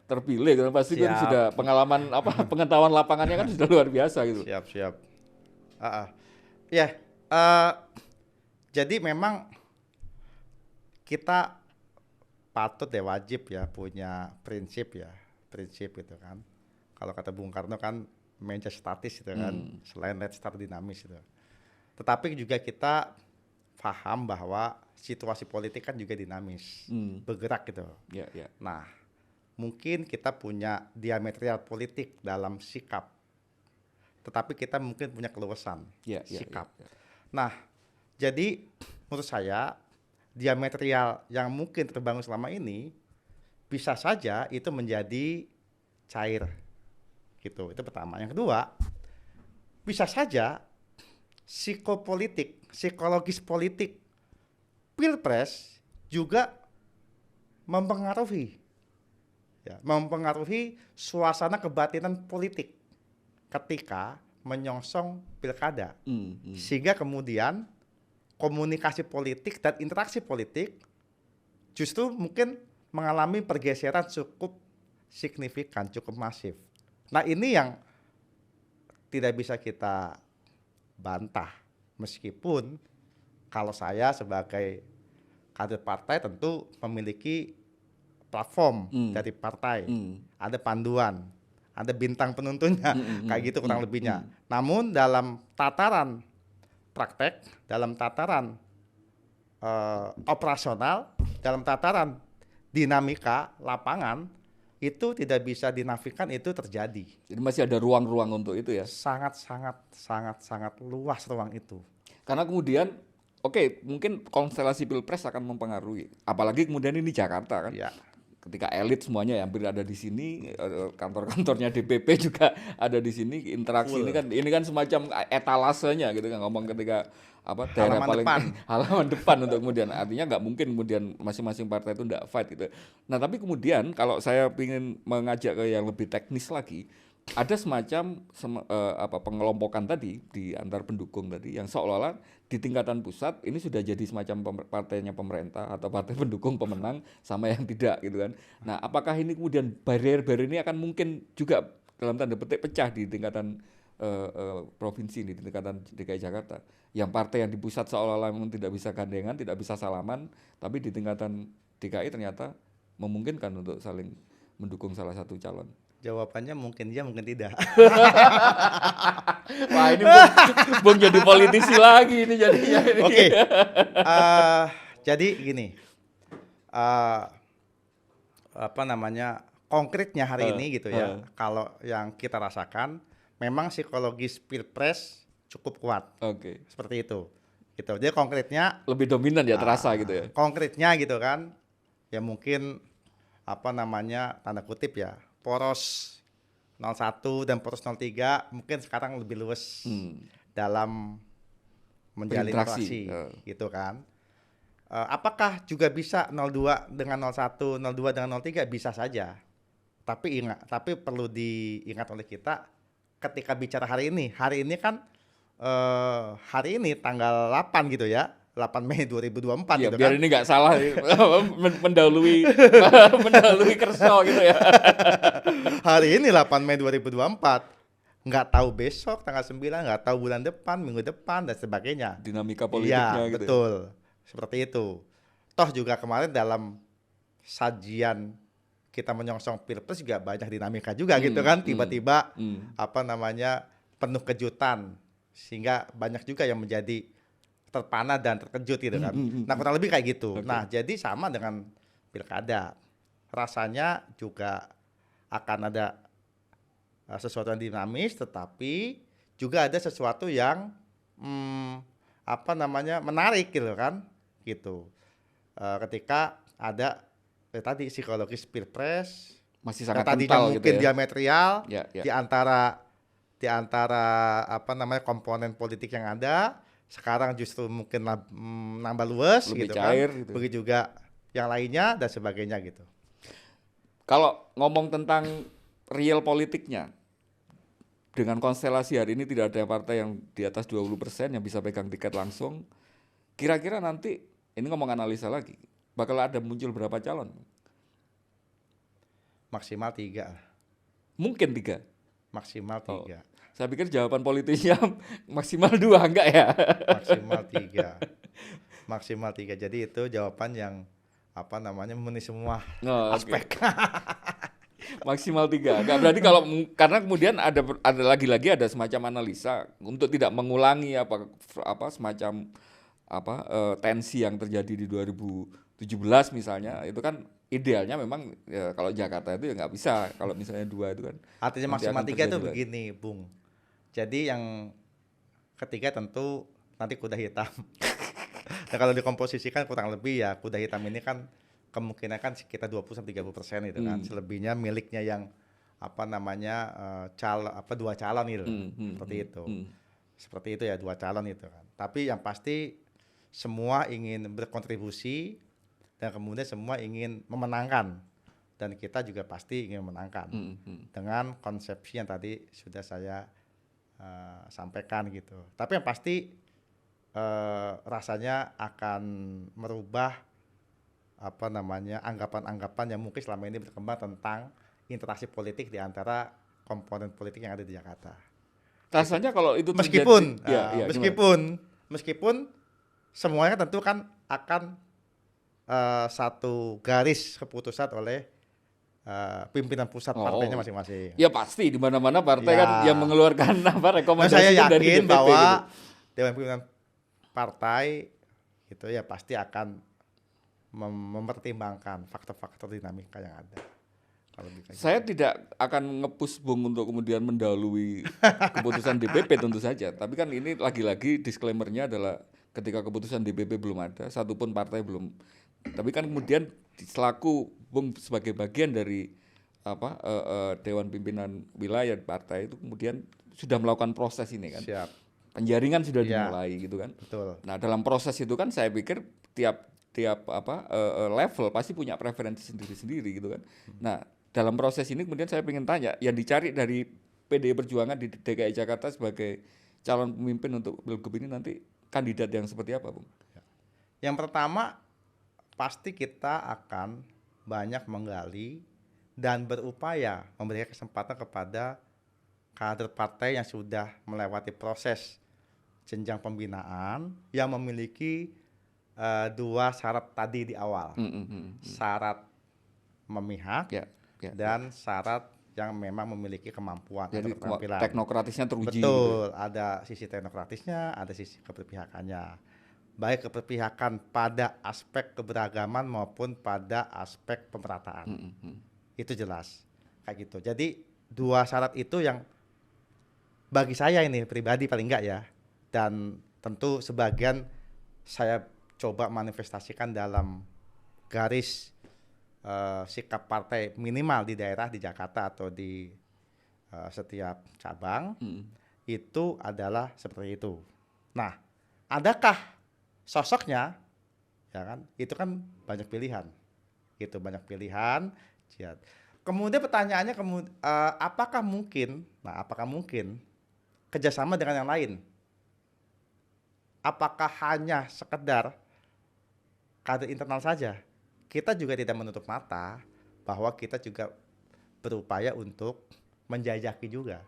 terpilih gitu, pasti kan sudah pengalaman pengetahuan lapangannya kan sudah luar biasa gitu. Siap. Jadi memang kita patut ya, wajib ya punya prinsip gitu kan. Kalau kata Bung Karno kan meja statis gitu kan, selain red star dinamis gitu. Tetapi juga kita paham bahwa situasi politik kan juga dinamis, bergerak gitu. Nah, mungkin kita punya diametral politik dalam sikap, tetapi kita mungkin punya keluasan sikap. Nah, jadi menurut saya diametral yang mungkin terbangun selama ini bisa saja itu menjadi cair gitu. Itu pertama. Yang kedua, bisa saja psikologis politik pilpres juga mempengaruhi suasana kebatinan politik ketika menyongsong pilkada, sehingga kemudian komunikasi politik dan interaksi politik justru mungkin mengalami pergeseran cukup signifikan, cukup masif. Nah, ini yang tidak bisa kita bantah, meskipun kalau saya sebagai kader partai tentu memiliki platform dari partai, ada panduan, ada bintang penuntunnya, kayak gitu kurang lebihnya. Namun dalam tataran praktek, dalam tataran operasional, dalam tataran dinamika lapangan, itu tidak bisa dinafikan itu terjadi. Jadi masih ada ruang-ruang untuk itu ya? Sangat luas ruang itu. Karena kemudian, mungkin konstelasi pilpres akan mempengaruhi. Apalagi kemudian ini Jakarta kan? Ya. Ketika elit semuanya hampir ada di sini, kantor-kantornya DPP juga ada di sini, interaksi ini kan semacam etalasenya gitu kan, ngomong ketika daerah halaman depan untuk kemudian, artinya nggak mungkin kemudian masing-masing partai itu nggak fight gitu. Nah, tapi kemudian kalau saya ingin mengajak ke yang lebih teknis lagi, ada semacam pengelompokan tadi di antar pendukung tadi yang seolah-olah di tingkatan pusat ini sudah jadi semacam partainya pemerintah atau partai pendukung pemenang sama yang tidak gitu kan. Nah, apakah ini kemudian barrier-barrier ini akan mungkin juga dalam tanda petik pecah di tingkatan provinsi ini, di tingkatan DKI Jakarta, yang partai yang di pusat seolah-olah memang tidak bisa gandengan, tidak bisa salaman, tapi di tingkatan DKI ternyata memungkinkan untuk saling mendukung salah satu calon. Jawabannya mungkin iya, mungkin tidak. Wah, ini Bung jadi politisi lagi ini jadinya. Oke. Jadi gini, konkretnya hari ini gitu ya, kalau yang kita rasakan, memang psikologis pilpres cukup kuat. Seperti itu. Gitu. Jadi konkretnya lebih dominan ya, terasa gitu ya. Konkretnya gitu kan, ya mungkin tanda kutip ya, poros 01 dan poros 03 mungkin sekarang lebih luas dalam menjalin interaksi gitu kan. Apakah juga bisa 02 dengan 01, 02 dengan 03? Bisa saja. Tapi perlu diingat oleh kita ketika bicara hari ini kan hari ini tanggal 8 gitu ya. 8 Mei 2024 ya, gitu biar kan. Ini nggak salah mendahului Kerso gitu ya. Hari ini 8 Mei 2024. Nggak tahu besok tanggal 9, nggak tahu bulan depan, minggu depan dan sebagainya. Dinamika politiknya gitu. Betul. Seperti itu. Toh juga kemarin dalam sajian kita menyongsong pilpres juga banyak dinamika juga gitu kan, tiba-tiba penuh kejutan sehingga banyak juga yang menjadi terpana dan terkejut gitu kan. Nah kurang lebih kayak gitu. Oke. Nah jadi sama dengan pilkada, rasanya juga akan ada sesuatu yang dinamis, tetapi juga ada sesuatu yang menarik gitu kan, gitu. Ketika ada tadi psikologis pilpres Masih yang sangat tadinya kental gitu mungkin ya. diametral Ya, ya. di antara komponen politik yang ada, sekarang justru mungkin nambah luas Lebih gitu kan, cair gitu. begitu juga yang lainnya dan sebagainya gitu. Kalau ngomong tentang real politiknya, dengan konstelasi hari ini tidak ada partai yang di atas 20% yang bisa pegang tiket langsung. Kira-kira nanti, ini ngomong analisa lagi, bakal ada muncul berapa calon? Maksimal 3 lah. Mungkin 3. Maksimal Oh, 3. saya pikir jawaban politisnya maksimal 2, enggak ya? Maksimal 3. Maksimal 3. Jadi itu jawaban yang memenuhi semua Oh, oke. aspek. Maksimal 3. Enggak berarti kalau karena kemudian ada lagi-lagi ada semacam analisa untuk tidak mengulangi semacam tensi yang terjadi di 2017 misalnya, itu kan idealnya memang ya, kalau Jakarta itu ya nggak bisa kalau misalnya 2 itu kan Artinya nanti maksimal akan 3 itu terjadi lagi. begini, Bung. Jadi yang ketiga tentu nanti kuda hitam. Dan kalau dikomposisikan kurang lebih ya kuda hitam ini kan kemungkinan kan sekitar 20-30% itu kan. Selebihnya miliknya yang dua calon itu kan. Seperti itu. Seperti itu ya, 2 calon itu kan. Tapi yang pasti semua ingin berkontribusi dan kemudian semua ingin memenangkan, dan kita juga pasti ingin memenangkan dengan konsepsi yang tadi sudah saya sampaikan gitu. Tapi yang pasti rasanya akan merubah anggapan-anggapan yang mungkin selama ini berkembang tentang interaksi politik di antara komponen politik yang ada di Jakarta. Rasanya kalau itu Meskipun terjadi, ya, gimana? meskipun semuanya tentu kan akan satu garis keputusan oleh pimpinan pusat partainya Oh, masing-masing. ya pasti di mana-mana partai Ya. kan yang mengeluarkan Nah, rekomendasi saya itu dari yakin DPP bahwa gitu. Dewan Pimpinan Partai itu ya pasti akan mempertimbangkan faktor-faktor dinamika yang ada. Kalau Saya tidak akan nge-push Bung untuk kemudian mendahului keputusan DPP tentu saja. Tapi kan ini lagi-lagi disclaimer-nya adalah ketika keputusan DPP belum ada, satupun partai belum. Tapi kan kemudian selaku Bung sebagai bagian dari Dewan Pimpinan Wilayah partai itu kemudian sudah melakukan proses ini kan. Siap. Penjaringan sudah Ya, dimulai gitu kan. betul. Nah, dalam proses itu kan saya pikir tiap level pasti punya preferensi sendiri-sendiri gitu kan. Nah, dalam proses ini kemudian saya ingin tanya, yang dicari dari PDI Perjuangan di DKI Jakarta sebagai calon pemimpin untuk Pilgub ini nanti kandidat yang seperti apa, Bung? Yang pertama, pasti kita akan banyak menggali dan berupaya memberikan kesempatan kepada kader partai yang sudah melewati proses jenjang pembinaan yang memiliki 2 syarat tadi di awal. Syarat memihak dan syarat yang memang memiliki kemampuan atau Jadi keterampilan. teknokratisnya teruji. Betul, Gitu. ada sisi teknokratisnya, ada sisi keberpihakannya. Baik keberpihakan pada aspek keberagaman maupun pada aspek pemerataan. Itu jelas kayak gitu. Jadi 2 syarat itu yang bagi saya ini pribadi paling enggak ya, dan tentu sebagian saya coba manifestasikan dalam garis sikap partai minimal di daerah di Jakarta atau di setiap cabang. Itu adalah seperti itu. Nah, adakah sosoknya, ya kan? Itu kan banyak pilihan. Itu banyak pilihan. Kemudian pertanyaannya apakah mungkin kerjasama dengan yang lain? Apakah hanya sekedar kader internal saja? Kita juga tidak menutup mata bahwa kita juga berupaya untuk menjajaki juga,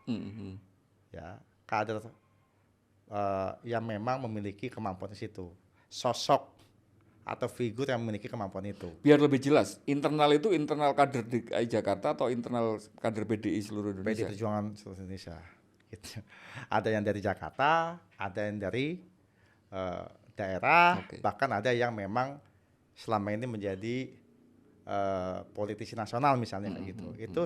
ya kader yang memang memiliki kemampuan di situ. Sosok atau figur yang memiliki kemampuan itu. Biar lebih jelas, internal itu internal kader DKI Jakarta atau internal kader PDI seluruh PD Indonesia? Perjuangan seluruh Indonesia. Gitu. Ada yang dari Jakarta, ada yang dari daerah, Oke. bahkan ada yang memang selama ini menjadi politisi nasional misalnya kayak gitu. Itu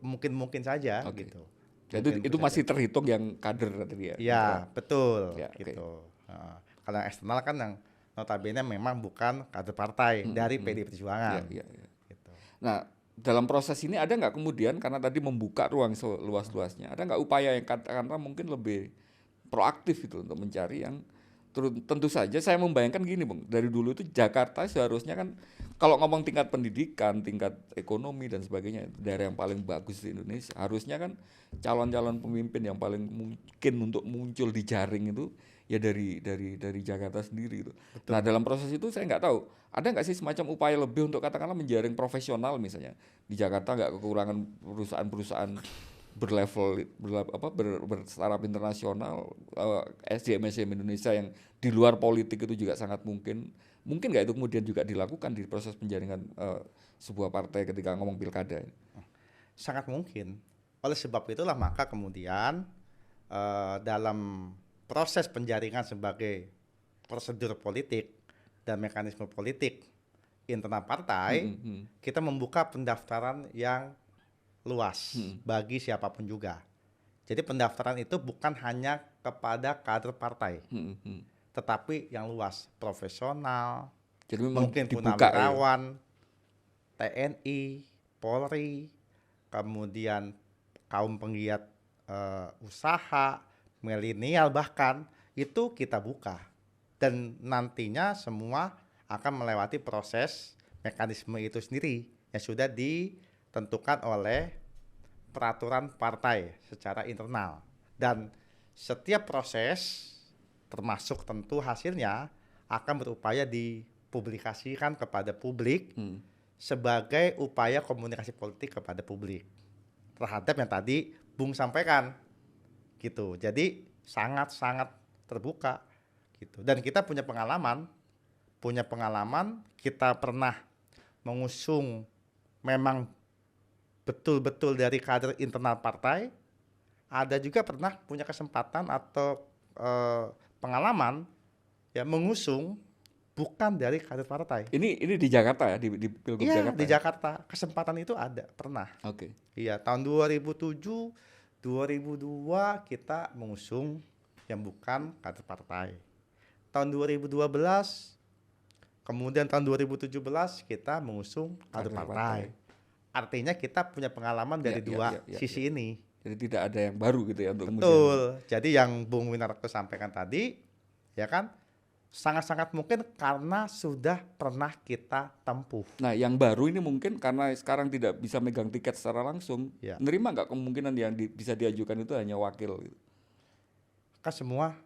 mungkin saja Oke. gitu. Jadi Mungkin itu saja. masih terhitung yang kader tadi ya? Iya, betul Ya, oke. gitu. Kalau yang eksternal kan yang notabene memang bukan kader partai dari PD Perjuangan. Iya, iya. Gitu. Nah, dalam proses ini ada nggak kemudian karena tadi membuka ruang seluas-luasnya, ada nggak upaya yang katakanlah mungkin lebih proaktif itu untuk mencari yang tentu saja saya membayangkan gini Bung, dari dulu itu Jakarta seharusnya kan kalau ngomong tingkat pendidikan, tingkat ekonomi dan sebagainya, itu daerah yang paling bagus di Indonesia. Harusnya kan calon-calon pemimpin yang paling mungkin untuk muncul di jaring itu ya dari Jakarta sendiri itu. Nah, dalam proses itu saya nggak tahu, ada nggak sih semacam upaya lebih untuk katakanlah menjaring profesional misalnya. Di Jakarta nggak kekurangan perusahaan-perusahaan berstaraf internasional, SDM Indonesia yang di luar politik itu juga sangat mungkin nggak itu kemudian juga dilakukan di proses penjaringan sebuah partai ketika ngomong pilkada ini? Sangat mungkin. Oleh sebab itulah maka kemudian dalam proses penjaringan sebagai prosedur politik dan mekanisme politik internal partai, kita membuka pendaftaran yang luas bagi siapapun juga. Jadi pendaftaran itu bukan hanya kepada kader partai, tetapi yang luas, profesional, Jadi memang mungkin dibuka ya. purnawirawan, TNI, Polri, kemudian kaum penggiat usaha, milenial bahkan, itu kita buka. Dan nantinya semua akan melewati proses mekanisme itu sendiri yang sudah ditentukan oleh peraturan partai secara internal. Dan setiap proses termasuk tentu hasilnya akan berupaya dipublikasikan kepada publik sebagai upaya komunikasi politik kepada publik terhadap yang tadi Bung sampaikan gitu. Jadi sangat-sangat terbuka gitu. Dan kita punya pengalaman kita pernah mengusung memang betul-betul dari kader internal partai, ada juga pernah punya kesempatan atau pengalaman ya mengusung bukan dari kader partai. Ini di Jakarta ya, di Pilgub Iya, Jakarta. di Ya? Jakarta kesempatan itu ada, pernah. Oke. Iya, tahun 2007, 2002 kita mengusung yang bukan kader partai. Tahun 2012, kemudian tahun 2017 kita mengusung kader partai. Artinya kita punya pengalaman dari dua sisi ini. Jadi tidak ada yang baru gitu ya untuk Betul. Kemudian. Jadi yang Bung Winarko sampaikan tadi, ya kan, sangat-sangat mungkin karena sudah pernah kita tempuh. Nah, yang baru ini mungkin karena sekarang tidak bisa megang tiket secara langsung, ya. Nerima nggak kemungkinan yang bisa diajukan itu hanya wakil? Gitu? Kan semua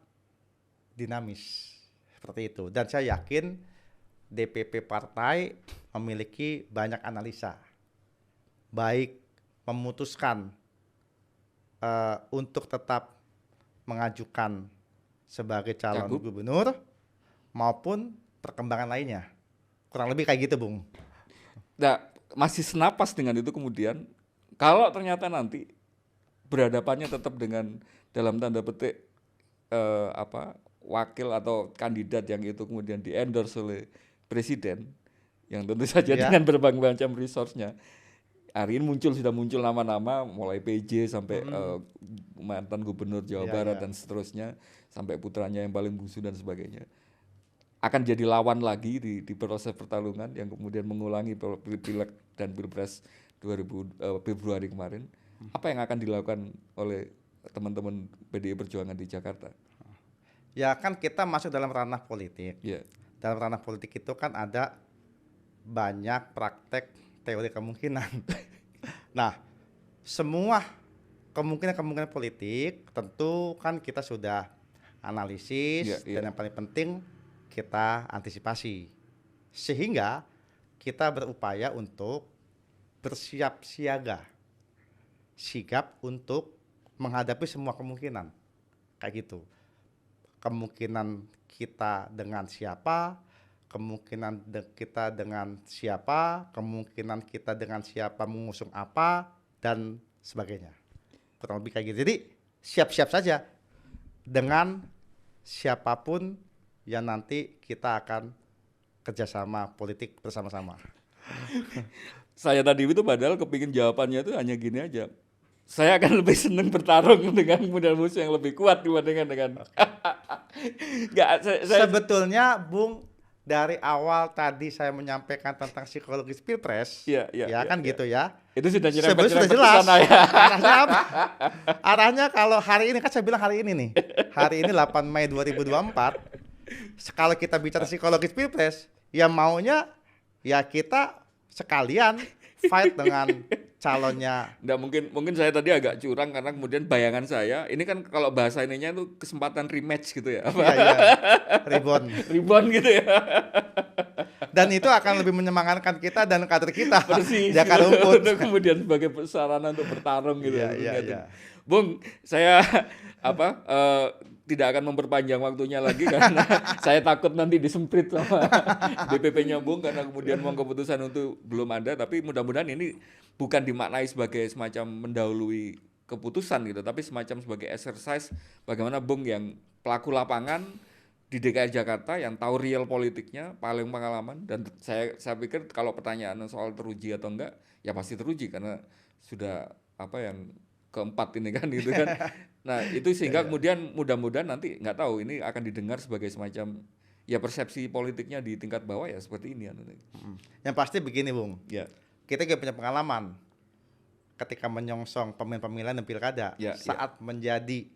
dinamis seperti itu. Dan saya yakin DPP partai memiliki banyak analisa, baik memutuskan untuk tetap mengajukan sebagai calon gubernur maupun perkembangan lainnya. Kurang lebih kayak gitu, Bung. Nah, masih senapas dengan itu kemudian, kalau ternyata nanti berhadapannya tetap dengan dalam tanda petik wakil atau kandidat yang itu kemudian di-endorse oleh presiden, yang tentu saja dengan berbagai macam resource-nya. Hari ini sudah muncul nama-nama mulai PJ sampai mantan gubernur Jawa Barat dan seterusnya sampai putranya yang paling bungsu dan sebagainya. Akan jadi lawan lagi di proses pertarungan yang kemudian mengulangi pileg dan pilpres Februari kemarin. Apa yang akan dilakukan oleh teman-teman PDI Perjuangan di Jakarta? Ya kan kita masuk dalam ranah politik. Yeah. Dalam ranah politik itu kan ada banyak praktek teori kemungkinan. Nah, semua kemungkinan politik tentu kan kita sudah analisis dan yang paling penting kita antisipasi. Sehingga kita berupaya untuk bersiap siaga. Sigap untuk menghadapi semua kemungkinan. Kayak gitu. Kemungkinan kita dengan siapa, kemungkinan kita dengan siapa, kemungkinan kita dengan siapa mengusung apa, dan sebagainya. Kurang lebih kayak gitu. Jadi siap-siap saja dengan siapapun yang nanti kita akan kerjasama politik bersama-sama. Saya tadi itu padahal kepingin jawabannya itu hanya gini aja. Saya akan lebih senang bertarung dengan musuh yang lebih kuat dibandingkan dengan Nggak, Sebetulnya Bung, dari awal tadi saya menyampaikan tentang psikologis Pilpres, Iya, gitu ya. Itu sudah Sebenarnya sudah jelas. Arahnya apa? Arahnya kalau hari ini, kan saya bilang hari ini nih. Hari ini 8 Mei 2024. Kalau kita bicara psikologis Pilpres, ya maunya ya kita sekalian fight dengan calonnya. Nggak, mungkin saya tadi agak curang karena kemudian bayangan saya ini kan kalau bahasa ininya itu kesempatan rematch gitu ya. Iya. Rebound gitu ya. Dan itu akan lebih menyemangatkan kita dan kader kita. Persis. Jakar rumput. Untuk kemudian sebagai sarana untuk bertarung gitu. Iya. Bung, saya tidak akan memperpanjang waktunya lagi karena saya takut nanti disemprit sama DPP-nya Bung karena kemudian mau keputusan untuk belum ada, tapi mudah-mudahan ini bukan dimaknai sebagai semacam mendahului keputusan gitu, tapi semacam sebagai exercise bagaimana Bung yang pelaku lapangan di DKI Jakarta yang tahu real politiknya, paling pengalaman, dan saya pikir kalau pertanyaan soal teruji atau enggak ya pasti teruji karena sudah yang keempat ini kan gitu kan. Nah itu sehingga kemudian mudah-mudahan nanti nggak tahu ini akan didengar sebagai semacam ya persepsi politiknya di tingkat bawah ya seperti ini. Yang pasti begini Bung, ya. Kita juga punya pengalaman ketika menyongsong pemilihan dan pilkada saat menjadi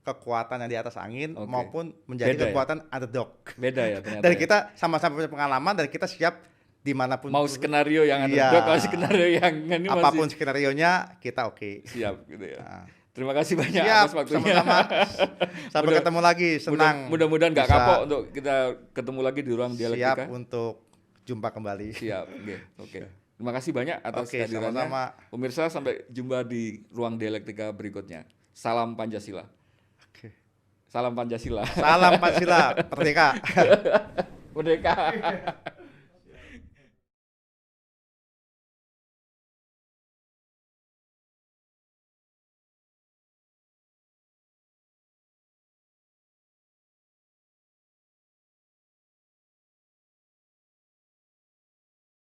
kekuatan yang di atas angin maupun menjadi kekuatan underdog. Beda ya ternyata. Dan kita sama-sama punya pengalaman dan kita siap dimanapun. Mau skenario yang underdog, mau skenario yang ini apapun skenarionya kita oke. Siap gitu ya. Nah. Terima kasih banyak atas waktunya. Sama-sama. Sampai ketemu lagi, senang. Mudah-mudahan nggak kapok untuk kita ketemu lagi di ruang dialektika. Siap untuk jumpa kembali. Siap, oke. Terima kasih banyak atas kehadirannya. Pemirsa, sampai jumpa di ruang dialektika berikutnya. Salam Pancasila. Salam Pancasila. Salam Pancasila. Merdeka. Merdeka.